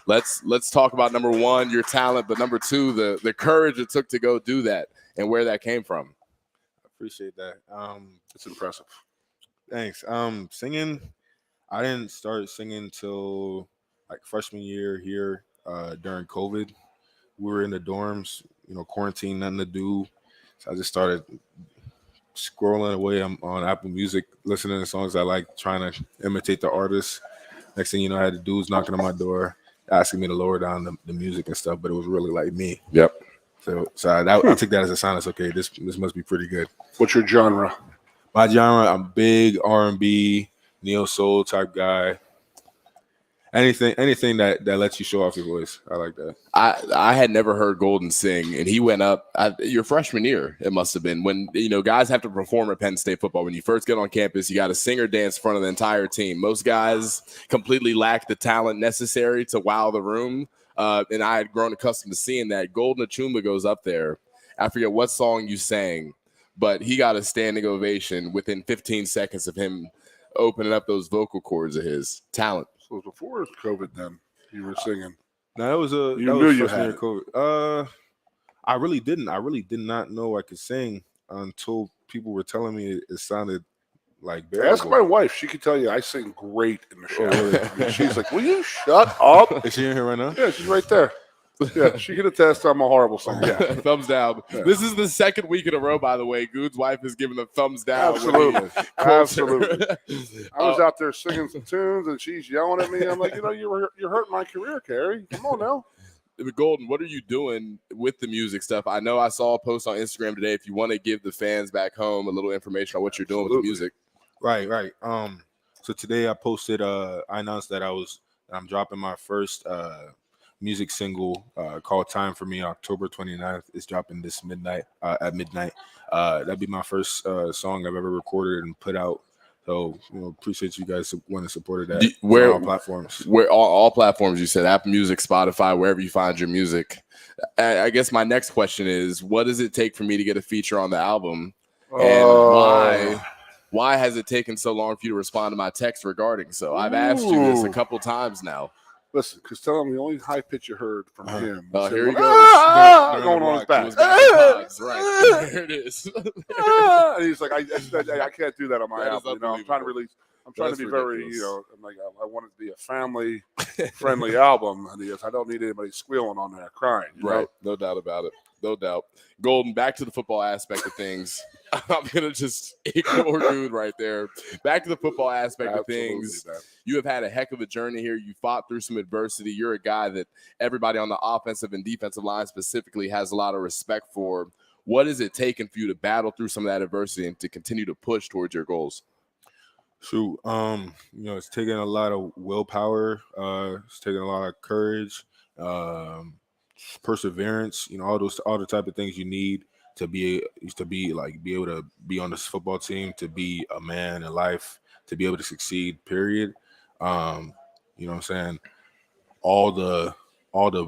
Let's talk about number one, your talent, but number two, the courage it took to go do that and where that came from. I appreciate that. It's impressive. Thanks. Singing, I didn't start singing till freshman year here during COVID. We were in the dorms, quarantine, nothing to do. So I just started scrolling away. I'm on Apple Music, listening to songs I like, trying to imitate the artist. Next thing you know, I had the dudes knocking on my door, asking me to lower down the music and stuff, but it was really like me. Yep. So I took that as a sign. It's okay. This must be pretty good. What's your genre? My genre, I'm big R&B, neo soul type guy. Anything that lets you show off your voice. I like that. I had never heard Golden sing, and he went up your freshman year. It must have been when guys have to perform at Penn State football. When you first get on campus, you got to sing or dance in front of the entire team. Most guys completely lack the talent necessary to wow the room, and I had grown accustomed to seeing that. Golden Achumba goes up there. I forget what song you sang, but he got a standing ovation within 15 seconds of him opening up those vocal cords of his talent. So it was before COVID then you were singing. No, that was you knew you freshman had year COVID. I really didn't. I really did not know I could sing until people were telling me it sounded like bearable. Ask my wife. She could tell you I sing great in the shower. I mean, she's like, will you shut up? Is she in here right now? Yeah, she's right there. Yeah, she can attest I'm a horrible singer. Yeah. Thumbs down. Yeah. This is the second week in a row, by the way. Goon's wife has given a thumbs down. Absolutely. Absolutely. I was out there singing some tunes, and she's yelling at me. I'm like, you're hurting my career, Carrie. Come on now. Golden, what are you doing with the music stuff? I know I saw a post on Instagram today. If you want to give the fans back home a little information on what you're doing with the music. Right. So today I posted, I announced that I'm dropping my first music single called Time For Me, October 29th. It's dropping this midnight at midnight. That'd be my first song I've ever recorded and put out. So appreciate you guys want to support that. Where all platforms? Where all platforms? You said Apple Music, Spotify, wherever you find your music. I guess my next question is, what does it take for me to get a feature on the album, and why has it taken so long for you to respond to my text regarding so? I've asked you this a couple times now. Listen, because tell him the only high pitch you heard from him. Here he goes. Going on his back. Right. There it is. And he's like, I can't do that on my album. I'm trying to release. I'm trying to be very, I'm like, I want it to be a family-friendly album. And he goes, I don't need anybody squealing on there crying. Right. No doubt about it. No doubt. Golden, back to the football aspect of things. I'm going to just ignore Goon right there. Back to the football aspect of things. Man. You have had a heck of a journey here. You fought through some adversity. You're a guy that everybody on the offensive and defensive line specifically has a lot of respect for. What is it taking for you to battle through some of that adversity and to continue to push towards your goals? Shoot, it's taking a lot of willpower. It's taking a lot of courage, perseverance. All the type of things you need to be able to be on this football team, to be a man in life, to be able to succeed. Period. You know what I'm saying? All the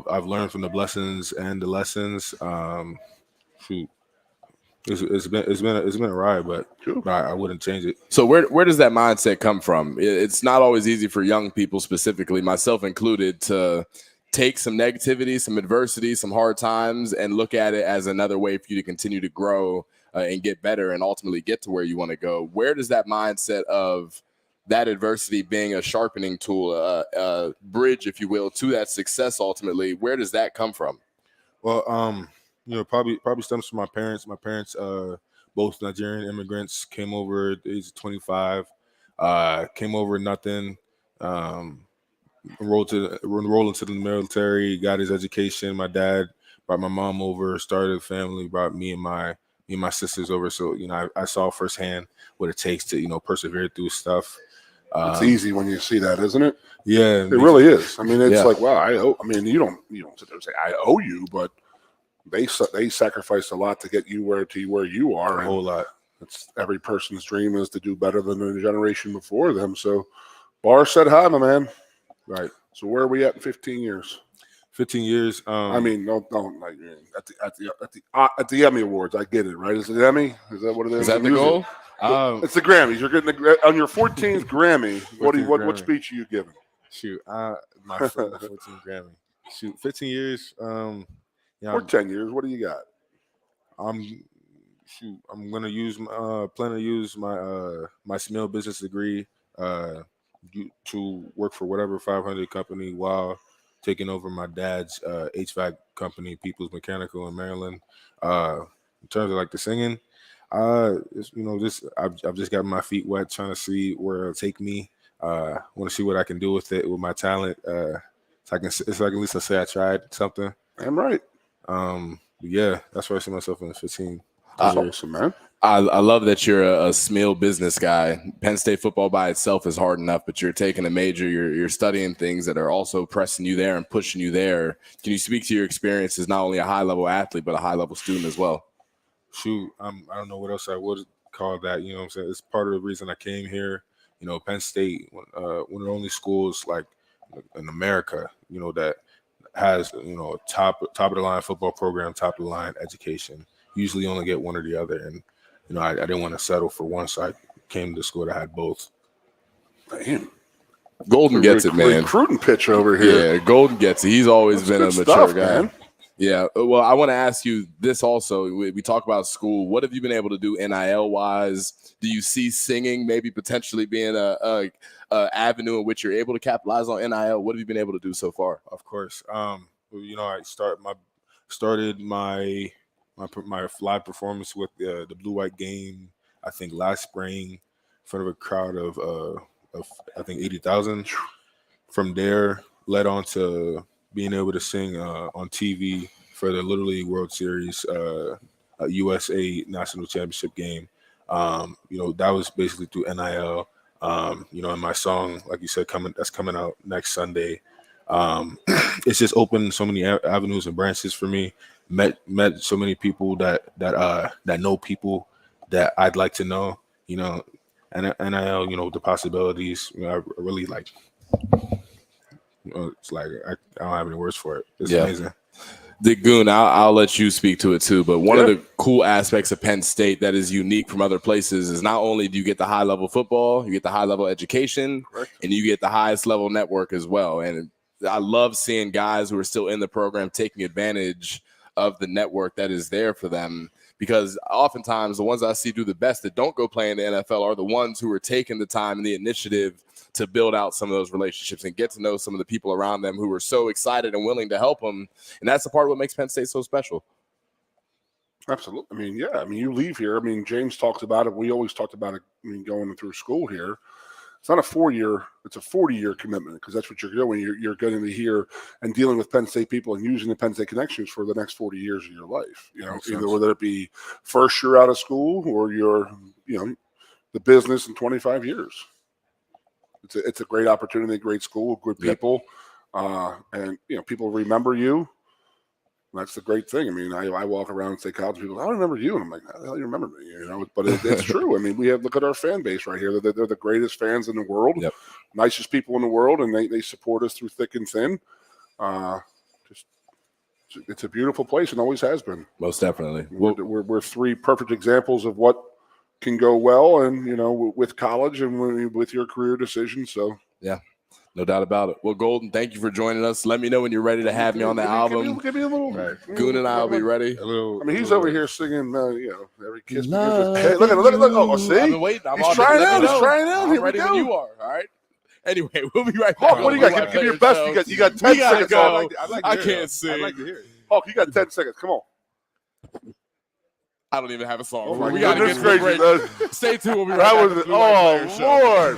I've learned from the blessings and the lessons. Shoot. It's been a ride, but I wouldn't change it. So where does that mindset come from? It's not always easy for young people, specifically myself included, to take some negativity, some adversity, some hard times, and look at it as another way for you to continue to grow and get better and ultimately get to where you want to go. Where does that mindset of that adversity being a sharpening tool, a bridge, if you will, to that success ultimately, where does that come from? Well, probably stems from my parents. My parents, both Nigerian immigrants, came over at the age of 25, came over nothing, enrolled into the military, got his education. My dad brought my mom over, started a family, brought me and my sisters over. So, I saw firsthand what it takes to, persevere through stuff. It's easy when you see that, isn't it? Yeah. It really is. I mean, it's like, wow, you don't sit there and say, I owe you, but they sacrificed a lot to get you where you are. A whole lot. It's every person's dream is to do better than the generation before them. So bar set high, my man. Right. So where are we at in 15 years? 15 years. I mean, no, like at the Emmy Awards. I get it, right? Is it Emmy? Is that what it is? Is that the goal? It's the Grammys. You're getting on your 14th Grammy. What speech are you giving? Shoot, my 14th Grammy. Shoot, 15 years. Or 10 years. What do you got? I'm gonna plan to use my small business degree to work for whatever 500 company while taking over my dad's HVAC company, People's Mechanical in Maryland. In terms of like the singing, I've just got my feet wet, trying to see where it'll take me. Want to see what I can do with it, with my talent. So I can at least say I tried something. I'm right. Yeah, that's where I see myself in the 15. That's awesome, man. I love that you're a SMEAL business guy. Penn State football by itself is hard enough, but you're taking a major. You're studying things that are also pressing you there and pushing you there. Can you speak to your experience as not only a high-level athlete, but a high-level student as well? Shoot, I don't know what else I would call that. You know what I'm saying? It's part of the reason I came here. You know, Penn State, one of the only schools like in America, you know, that has, you know, a top of the line football program, top of the line education. Usually only get one or the other. And, you know, I didn't want to settle for one, so I came to the school that had both. Damn. Golden gets it, man. Recruiting pitch over here. Yeah, Golden gets it. He's always been a mature stuff, guy. man. Yeah. Well, I want to ask you this also. We talk about school. What have you been able to do NIL-wise? Do you see singing maybe potentially being a avenue in which you're able to capitalize on NIL? What have you been able to do so far? Of course. You know, I started my live performance with the blue-white game, I think last spring, in front of a crowd of I think 80,000. From there, led on to being able to sing on TV for the Little League World Series, USA National Championship game. You know, that was basically through NIL. You know, and my song, like you said, that's coming out next Sunday. It's just opened so many avenues and branches for me. Met so many people that know people that I'd like to know. You know, and NIL, you know, the possibilities. You know, I really like. You know, it's like I don't have any words for it. It's amazing. The Goon, I'll let you speak to it too. But one of the cool aspects of Penn State that is unique from other places is not only do you get the high level football, you get the high level education, and you get the highest level network as well. And I love seeing guys who are still in the program taking advantage of the network that is there for them. Because oftentimes the ones I see do the best that don't go play in the NFL are the ones who are taking the time and the initiative to build out some of those relationships and get to know some of the people around them who are so excited and willing to help them. And that's the part of what makes Penn State so special. Absolutely. I mean, yeah. I mean, you leave here. I mean, James talks about it. We always talked about it. I mean, going through school here. It's not a 4-year, it's a 40-year commitment because that's what you're doing. You're getting to here and dealing with Penn State people and using the Penn State connections for the next 40 years of your life. You know, either whether it be first year out of school or your, you know, the business in 25 years. It's a great opportunity, great school, good people, and you know, people remember you. That's the great thing. I mean, I walk around and say college people, I don't remember you. And I'm like, how the hell you remember me? You know, but it's true. I mean, look at our fan base right here. They're the greatest fans in the world, nicest people in the world, and they support us through thick and thin. It's a beautiful place and always has been. Most definitely. We're three perfect examples of what can go well, and you know, with college and with your career decisions. So yeah. No doubt about it. Well, Golden, thank you for joining us. Let me know when you're ready to have me on the album. Give me a little. Goon and I will be ready. I mean, he's over here singing, you know, every kiss. Hey, look. Oh, see? I've been waiting. He's trying out. Here ready we go. when you are. All right. Anyway, we'll be right back. Hawk, what do you got? Give me your best. You got 10 seconds. Go. I can't sing. I'd like to hear it. Hawk, you got 10 seconds. Come on. I don't even have a song. We got to get to the break. Stay tuned. We'll be right back. Oh, Lord.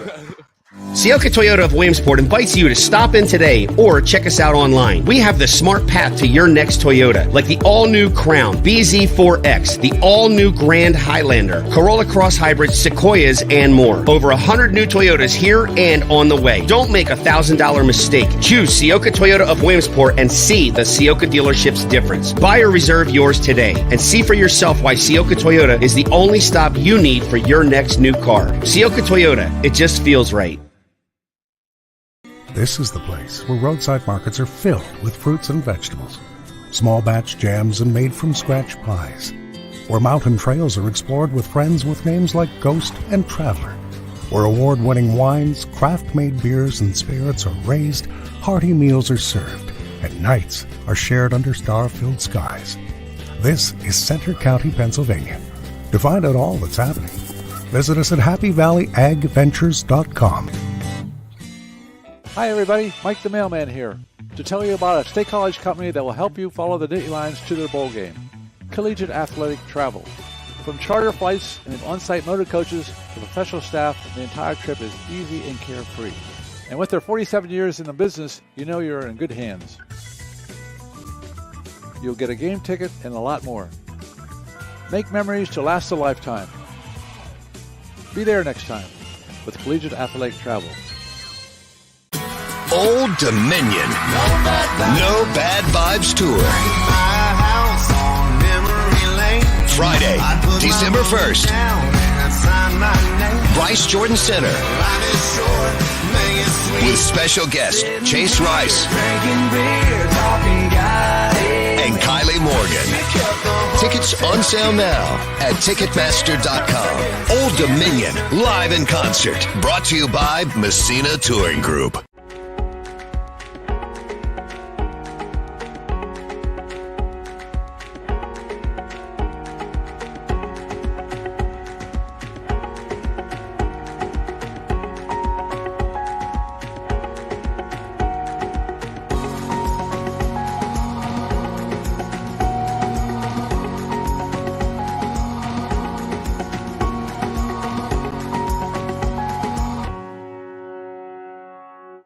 Ciocca Toyota of Williamsport invites you to stop in today or check us out online. We have the smart path to your next Toyota, like the all-new Crown, BZ4X, the all-new Grand Highlander, Corolla Cross Hybrids, Sequoias, and more. Over 100 new Toyotas here and on the way. Don't make a $1,000 mistake. Choose Ciocca Toyota of Williamsport and see the Ciocca Dealerships difference. Buy or reserve yours today and see for yourself why Ciocca Toyota is the only stop you need for your next new car. Ciocca Toyota, it just feels right. This is the place where roadside markets are filled with fruits and vegetables, small batch jams and made from scratch pies, where mountain trails are explored with friends with names like Ghost and Traveler, where award-winning wines, craft-made beers, and spirits are raised, hearty meals are served, and nights are shared under star-filled skies. This is Center County, Pennsylvania. To find out all that's happening, visit us at happyvalleyagventures.com. Hi everybody, Mike the Mailman here, to tell you about a state college company that will help you follow the Nittany Lions to their bowl game, Collegiate Athletic Travel. From charter flights and on-site motor coaches to professional staff, the entire trip is easy and carefree. And with their 47 years in the business, you know you're in good hands. You'll get a game ticket and a lot more. Make memories to last a lifetime. Be there next time with Collegiate Athletic Travel. Old Dominion. No Bad Vibes Tour. Friday, December 1st. Rice Jordan Center. With special guest Chase Rice and Kylie Morgan. Tickets on sale now at Ticketmaster.com. Old Dominion, live in concert. Brought to you by Messina Touring Group.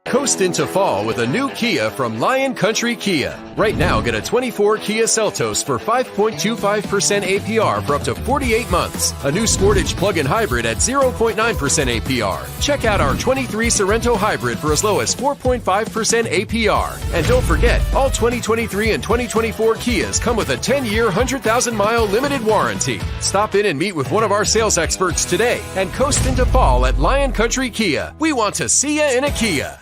Coast into fall with a new Kia from Lion Country Kia. Right now, get a 24 Kia Seltos for 5.25% APR for up to 48 months. A new Sportage plug-in hybrid at 0.9% APR. Check out our 23 Sorento hybrid for as low as 4.5% APR. And don't forget, all 2023 and 2024 Kias come with a 10-year, 100,000-mile limited warranty. Stop in and meet with one of our sales experts today and coast into fall at Lion Country Kia. We want to see you in a Kia.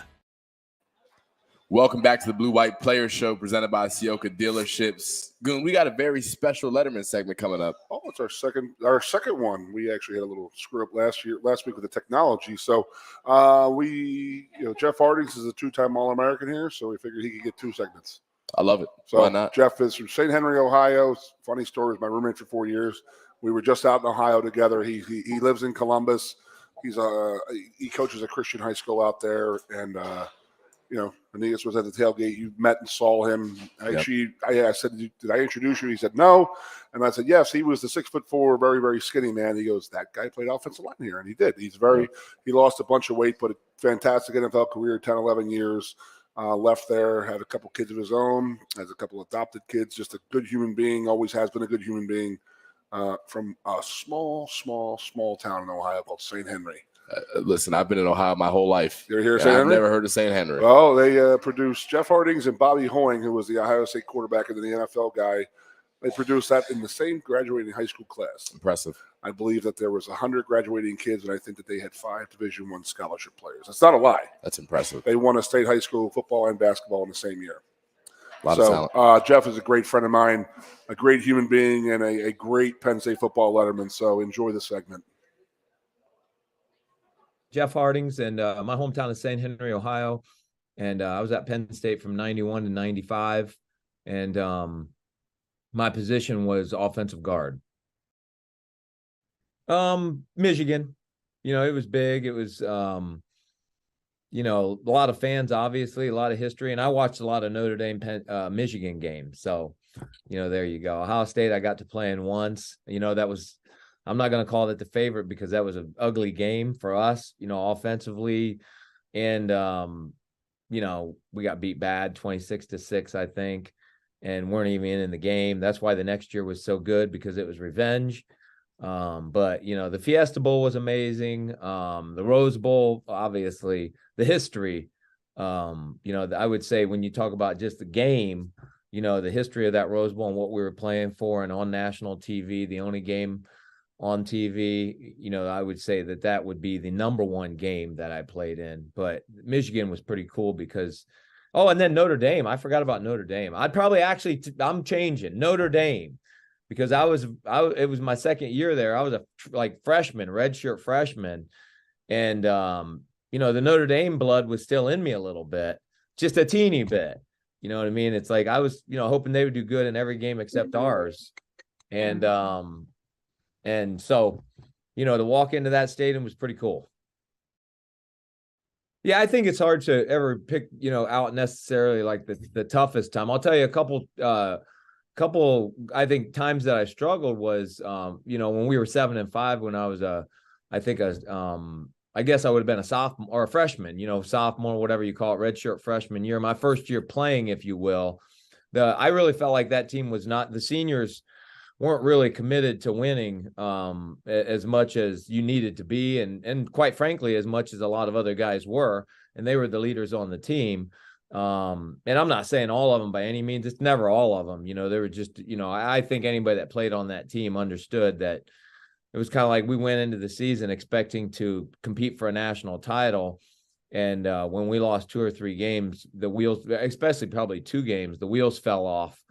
Welcome back to the Blue White Players Show presented by Ciocca Dealerships. Goon, we got a very special Letterman segment coming up. Oh, it's our second one. We actually had a little screw up last week with the technology. So Jeff Hardings is a 2-time All-American here, so we figured he could get 2 segments. I love it. So why not? Jeff is from St. Henry, Ohio. Funny story, was my roommate for 4 years. We were just out in Ohio together. He lives in Columbus. He coaches a Christian high school out there, and Aeneas was at the tailgate. You met and saw him. I said, did I introduce you? He said, no. And I said, yes. He was the 6'4", very, very skinny man. He goes, that guy played offensive line here. And he did. He lost a bunch of weight, but a fantastic NFL career, 10, 11 years. Left there, had a couple kids of his own, has a couple adopted kids, just a good human being, always has been a good human being, from a small town in Ohio called St. Henry. Listen, I've been in Ohio my whole life. You're here, St. Henry? I've never heard of St. Henry. Well, they produced Jeff Hardings and Bobby Hoying, who was the Ohio State quarterback and the NFL guy. They produced that in the same graduating high school class. Impressive. I believe that there was 100 graduating kids, and I think that they had 5 Division I scholarship players. That's not a lie. That's impressive. They won a state high school football and basketball in the same year. A lot of talent. Jeff is a great friend of mine, a great human being, and a great Penn State football letterman. So enjoy the segment. Jeff Hardings, and my hometown is St. Henry, Ohio. And I was at Penn State from 91 to 95. And my position was offensive guard. Michigan, it was big. It was, a lot of fans, obviously, a lot of history. And I watched a lot of Notre Dame, Michigan games. So, there you go. Ohio State, I got to play in once. That was, I'm not going to call it the favorite because that was an ugly game for us, offensively. And, we got beat bad 26-6, I think, and weren't even in the game. That's why the next year was so good, because it was revenge. But the Fiesta Bowl was amazing. The Rose Bowl, obviously, the history, I would say when you talk about just the game, the history of that Rose Bowl and what we were playing for and on national TV, the only game on TV, I would say that would be the number one game that I played in. But Michigan was pretty cool because, and then Notre Dame. I forgot about Notre Dame. I'd probably I'm changing Notre Dame because it was my second year there. I was a freshman, redshirt freshman. And, the Notre Dame blood was still in me a little bit, just a teeny bit. You know what I mean? It's like I was, hoping they would do good in every game except ours. And so, to walk into that stadium was pretty cool. Yeah, I think it's hard to ever pick, out necessarily like the toughest time. I'll tell you a couple couple, I think, times that I struggled was, when we were 7-5, when I was I guess I would have been a sophomore or a freshman, sophomore, whatever you call it, redshirt freshman year, my first year playing, if you will. I really felt like that team was not, the seniors weren't really committed to winning as much as you needed to be, and quite frankly, as much as a lot of other guys were, and they were the leaders on the team. And I'm not saying all of them by any means. It's never all of them. They were just, I think anybody that played on that team understood that it was kind of like we went into the season expecting to compete for a national title. And when we lost 2 or 3 games, the wheels, especially probably 2 games, the wheels fell off.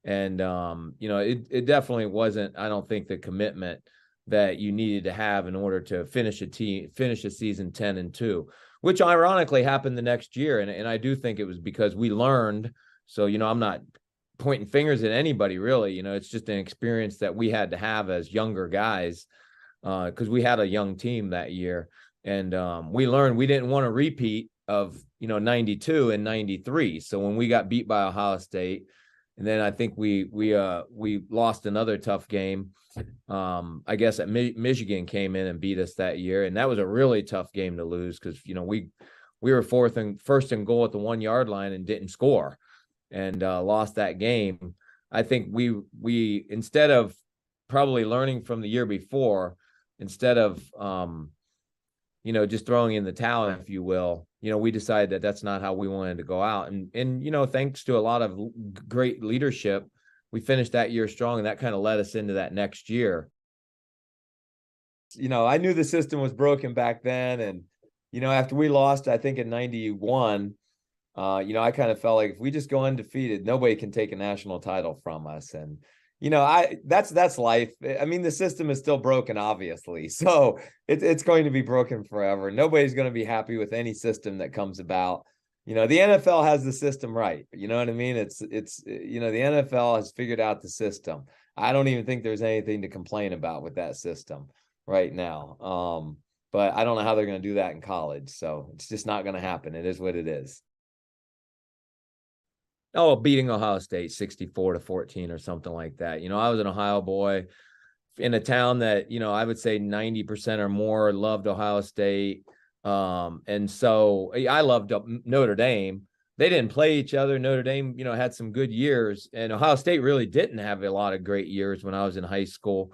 And, it definitely wasn't, I don't think, the commitment that you needed to have in order to finish a season 10-2, which ironically happened the next year. And I do think it was because we learned. So, I'm not pointing fingers at anybody really, it's just an experience that we had to have as younger guys, because we had a young team that year. And we learned we didn't want to repeat of, 92 and 93. So when we got beat by Ohio State, and then I think we lost another tough game. I guess that Michigan came in and beat us that year, and that was a really tough game to lose because we were first and goal at the 1 yard line and didn't score, and lost that game. I think we instead of probably learning from the year before, instead of just throwing in the towel, if you will, we decided that that's not how we wanted to go out. And thanks to a lot of great leadership, we finished that year strong, and that kind of led us into that next year. I knew the system was broken back then. And, after we lost, I think in 91, I kind of felt like if we just go undefeated, nobody can take a national title from us. And, that's life. I mean, the system is still broken, obviously. So it's going to be broken forever. Nobody's going to be happy with any system that comes about. The NFL has the system right. You know what I mean? It's the NFL has figured out the system. I don't even think there's anything to complain about with that system right now. But I don't know how they're going to do that in college. So it's just not going to happen. It is what it is. Oh, beating Ohio State 64-14 or something like that. I was an Ohio boy in a town that, I would say 90% or more loved Ohio State. And so I loved Notre Dame. They didn't play each other. Notre Dame, had some good years, and Ohio State really didn't have a lot of great years when I was in high school.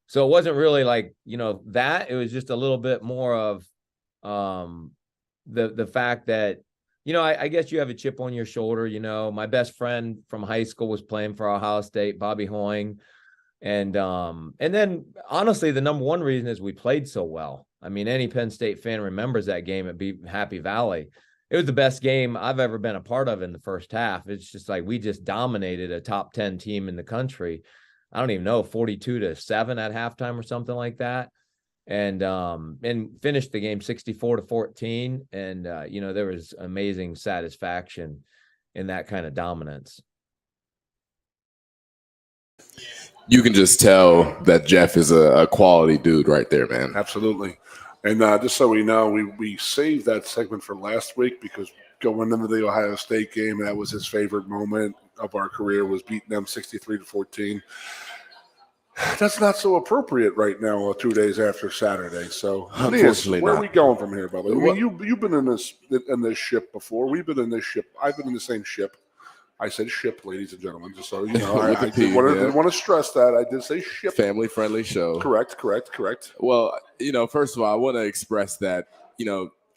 So it wasn't really like, that. It was just a little bit more of the fact that, I guess you have a chip on your shoulder. My best friend from high school was playing for Ohio State, Bobby Hoying. And then honestly, the number one reason is we played so well. I mean, any Penn State fan remembers that game at Happy Valley. It was the best game I've ever been a part of in the first half. It's just like we just dominated a top 10 team in the country. I don't even know, 42-7 at halftime or something like that. And finished the game 64-14. And, there was amazing satisfaction in that kind of dominance. You can just tell that Jeff is a quality dude right there, man. Absolutely. And just so we know, we saved that segment for last week because going into the Ohio State game, that was his favorite moment of our career, was beating them 63-14. That's not so appropriate right now, 2 days after Saturday. So, unfortunately, where are we going from here, brother? I mean, you've been in this ship before. We've been in this ship. I've been in the same ship. I said ship, ladies and gentlemen, just so you know. I didn't want to stress that. I did say ship. Family-friendly show. Correct. Well, first of all, I want to express that,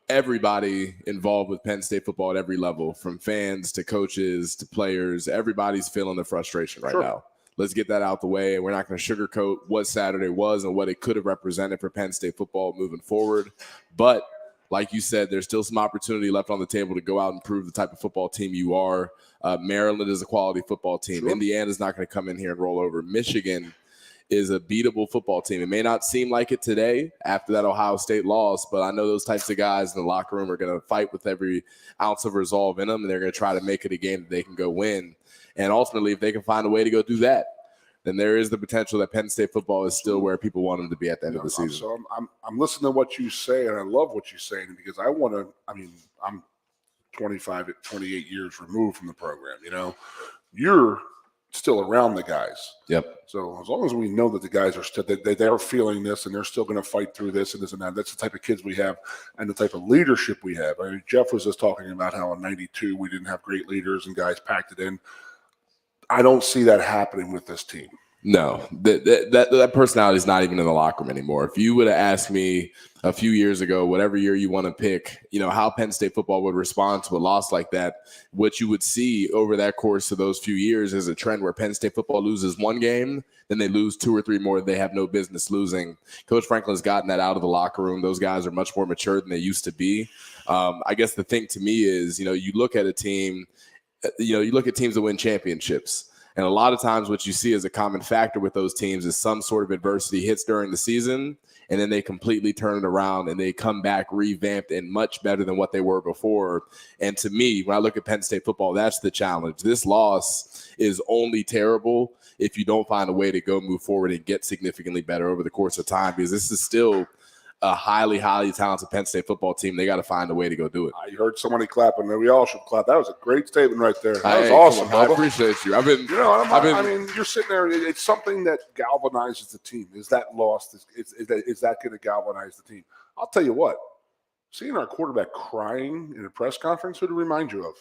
everybody involved with Penn State football at every level, from fans to coaches to players, everybody's feeling the frustration right now. Let's get that out the way. We're not going to sugarcoat what Saturday was and what it could have represented for Penn State football moving forward. But like you said, there's still some opportunity left on the table to go out and prove the type of football team you are. Maryland is a quality football team. Sure. Indiana's not going to come in here and roll over. Michigan is a beatable football team. It may not seem like it today after that Ohio State loss, but I know those types of guys in the locker room are going to fight with every ounce of resolve in them, and they're going to try to make it a game that they can go win. And ultimately, if they can find a way to go do that, then there is the potential that Penn State football is still where people want them to be at the end of the season. So I'm listening to what you say, and I love what you're saying, because I'm 28 years removed from the program. You're still around the guys. Yep. So as long as we know that the guys are they're feeling this and they're still going to fight through this and this and that, that's the type of kids we have and the type of leadership we have. I mean, Jeff was just talking about how in '92 we didn't have great leaders and guys packed it in. I don't see that happening with this team. No, that personality is not even in the locker room anymore. If you would have asked me a few years ago, whatever year you want to pick, how Penn State football would respond to a loss like that, what you would see over that course of those few years is a trend where Penn State football loses one game, then they lose 2 or 3 more they have no business losing. Coach Franklin's gotten that out of the locker room. Those guys are much more mature than they used to be. I guess the thing to me is, you look at a team, you look at teams that win championships. And a lot of times what you see as a common factor with those teams is some sort of adversity hits during the season, and then they completely turn it around and they come back revamped and much better than what they were before. And to me, when I look at Penn State football, that's the challenge. This loss is only terrible if you don't find a way to go move forward and get significantly better over the course of time, because this is still a highly, highly talented Penn State football team. They got to find a way to go do it. I heard somebody clapping there. We all should clap. That was a great statement right there. That was awesome. I appreciate you. I mean, you're sitting there. It's something that galvanizes the team. Is that lost? Is that going to galvanize the team? I'll tell you what. Seeing our quarterback crying in a press conference, who to remind you of?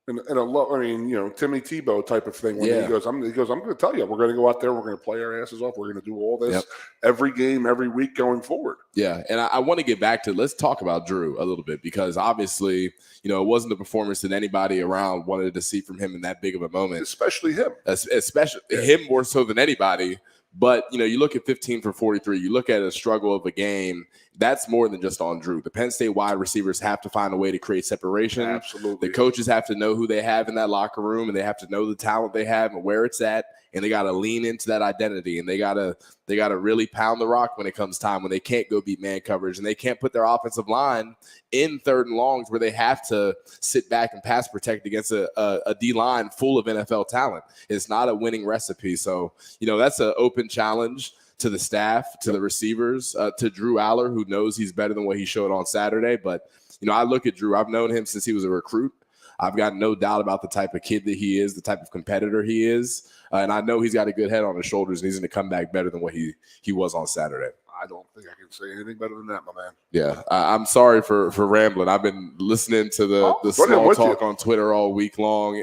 Timmy Tebow type of thing. When he goes, I'm going to tell you, we're going to go out there, we're going to play our asses off, we're going to do all this every game, every week going forward. Yeah, and I want to get back to, let's talk about Drew a little bit, because obviously, it wasn't the performance that anybody around wanted to see from him in that big of a moment. Especially him. Especially him more so than anybody. But, you look at 15 for 43, you look at a struggle of a game, that's more than just on Drew. The Penn State wide receivers have to find a way to create separation. Absolutely. The coaches have to know who they have in that locker room, and they have to know the talent they have and where it's at, and they got to lean into that identity, and they got to really pound the rock when it comes time, when they can't go beat man coverage, and they can't put their offensive line in 3rd and longs where they have to sit back and pass protect against a D-line full of NFL talent. It's not a winning recipe. So, that's an open challenge to the staff, to the receivers, to Drew Aller, who knows he's better than what he showed on Saturday. But, I look at Drew. I've known him since he was a recruit. I've got no doubt about the type of kid that he is, the type of competitor he is. And I know he's got a good head on his shoulders, and he's going to come back better than what he was on Saturday. I don't think I can say anything better than that, my man. Yeah, I'm sorry for rambling. I've been listening to the small talk on Twitter all week long.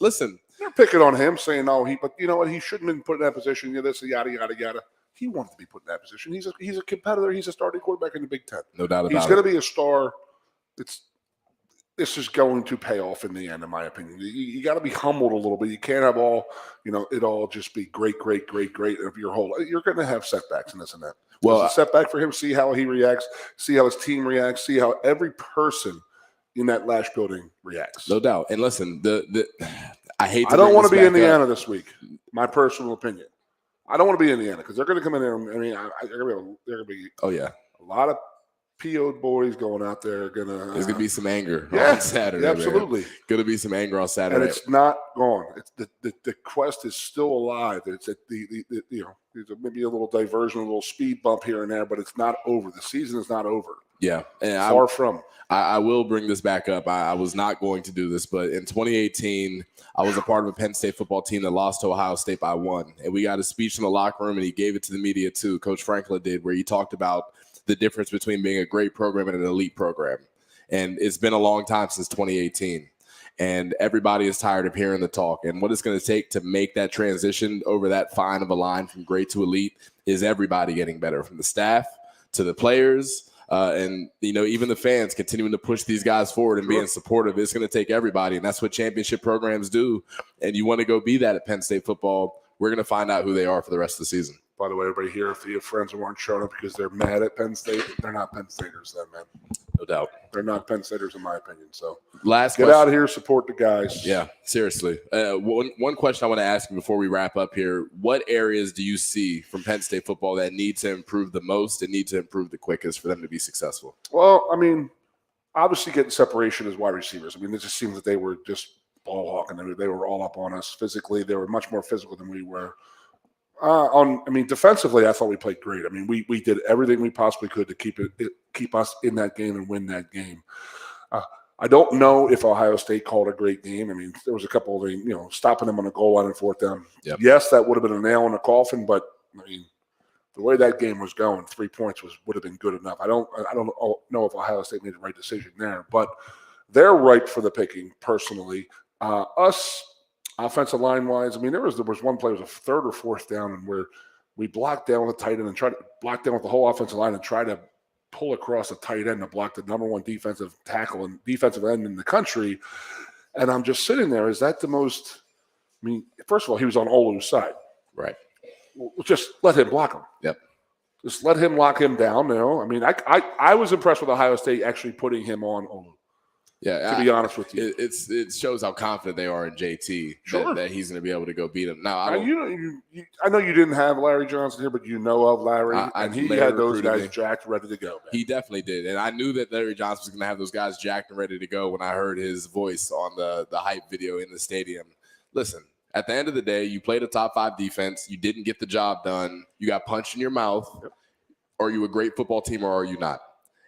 Listen. They're picking on him, saying, but you know what? He shouldn't have been put in that position. This, yada, yada, yada. He wanted to be put in that position. He's a competitor. He's a starting quarterback in the Big Ten. No doubt about it. He's going to be a star. This is going to pay off in the end, in my opinion. You got to be humbled a little bit. You can't have it all just be great. If you're going to have setbacks and this and that. Well, it's a setback for him. See how he reacts. See how his team reacts. See how every person in that Lash building reacts. No doubt. And listen, I don't want to be in Indiana this week. My personal opinion. I don't want to be in Indiana because they're going to come in there. They're going to be. Oh yeah, a lot of PO'd boys going out there. There's going to be some anger on Saturday. Absolutely, going to be some anger on Saturday, and it's not gone. It's the quest is still alive. It's at there's maybe a little diversion, a little speed bump here and there, but it's not over. The season is not over. Yeah, and far from. I will bring this back up. I was not going to do this, but in 2018, I was a part of a Penn State football team that lost to Ohio State by 1. And we got a speech in the locker room, and he gave it to the media too. Coach Franklin did, where he talked about the difference between being a great program and an elite program. And it's been a long time since 2018. And everybody is tired of hearing the talk. And what it's going to take to make that transition over that fine of a line from great to elite is everybody getting better, from the staff to the players. And, even the fans continuing to push these guys forward and being supportive. It's going to take everybody, and that's what championship programs do. And you want to go be that at Penn State football, we're going to find out who they are for the rest of the season. By the way, everybody here, if you have friends who aren't showing up because they're mad at Penn State, they're not Penn Staters then, man. No doubt. They're not Penn Staters in my opinion. So get out of here, support the guys. Yeah, seriously. One question I want to ask you before we wrap up here. What areas do you see from Penn State football that need to improve the most and need to improve the quickest for them to be successful? Well, obviously getting separation as wide receivers. It just seems that they were just ball hawking. They were all up on us physically. They were much more physical than we were. Defensively, I thought we played great. We did everything we possibly could to keep us in that game and win that game. I don't know if Ohio State called a great game. I mean, there was a couple of stopping them on the goal line and fourth down. Yep. Yes, that would have been a nail in the coffin, but I mean, the way that game was going, 3 points would have been good enough. I don't know if Ohio State made the right decision there, but they're ripe for the picking. Personally, us offensive line wise, I mean, there was one play, it was a third or fourth down, and where we blocked down with the tight end and tried to block down with the whole offensive line and try to pull across a tight end to block the number one defensive tackle and defensive end in the country. And I'm just sitting there. Is that the most? I mean, first of all, he was on Olu's side. Right. Just let him block him. Yep. Just let him lock him down. I mean, I was impressed with Ohio State actually putting him on Olu. Yeah, to be honest with you, it shows how confident they are in JT that he's going to be able to go beat him. Now, I know you didn't have Larry Johnson here, but you know of Larry, and he had those guys jacked, ready to go. Man. He definitely did, and I knew that Larry Johnson was going to have those guys jacked and ready to go when I heard his voice on the hype video in the stadium. Listen, at the end of the day, you played a top 5 defense. You didn't get the job done. You got punched in your mouth. Yep. Are you a great football team or are you not?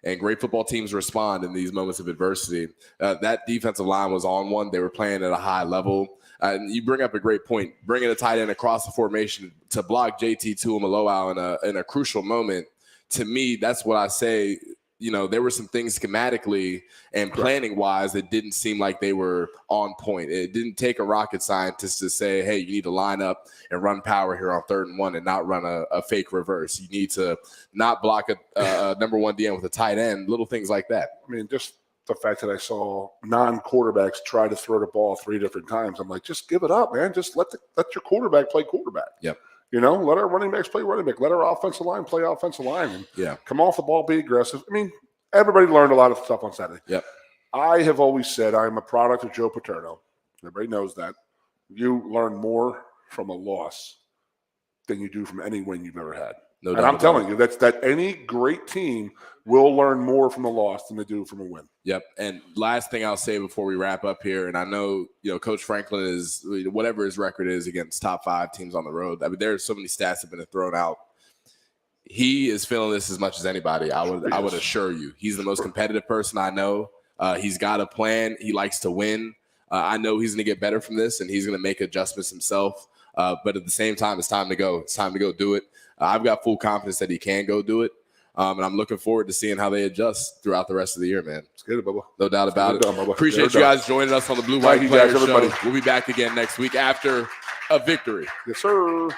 And great football teams respond in these moments of adversity. That defensive line was on one. They were playing at a high level. And you bring up a great point. Bringing a tight end across the formation to block JT Tuimoloau in a crucial moment, to me, that's what I say. There were some things schematically and planning-wise that didn't seem like they were on point. It didn't take a rocket scientist to say, hey, you need to line up and run power here on 3rd and 1 and not run a fake reverse. You need to not block a number 1 DN with a tight end, little things like that. I mean, just the fact that I saw non-quarterbacks try to throw the ball 3 different times, I'm like, just give it up, man. Just let your quarterback play quarterback. Yep. Let our running backs play running back. Let our offensive line play offensive line. And come off the ball, be aggressive. I mean, everybody learned a lot of stuff on Saturday. Yep. I have always said I'm a product of Joe Paterno. Everybody knows that. You learn more from a loss than you do from any win you've ever had. No and doubt I'm about telling it. you, that any great team will learn more from a loss than they do from a win. Yep. And last thing I'll say before we wrap up here, and I know, Coach Franklin is, whatever his record is against top 5 teams on the road. I mean, there are so many stats that have been thrown out. He is feeling this as much as anybody. I would assure you. He's the most competitive person I know. He's got a plan. He likes to win. I know he's going to get better from this, and he's going to make adjustments himself. But at the same time, it's time to go. It's time to go do it. I've got full confidence that he can go do it. And I'm looking forward to seeing how they adjust throughout the rest of the year, man. It's good, Bubba. No doubt about it. Done, Appreciate you guys joining us on the Blue White Players Show. We'll be back again next week after a victory. Yes, sir.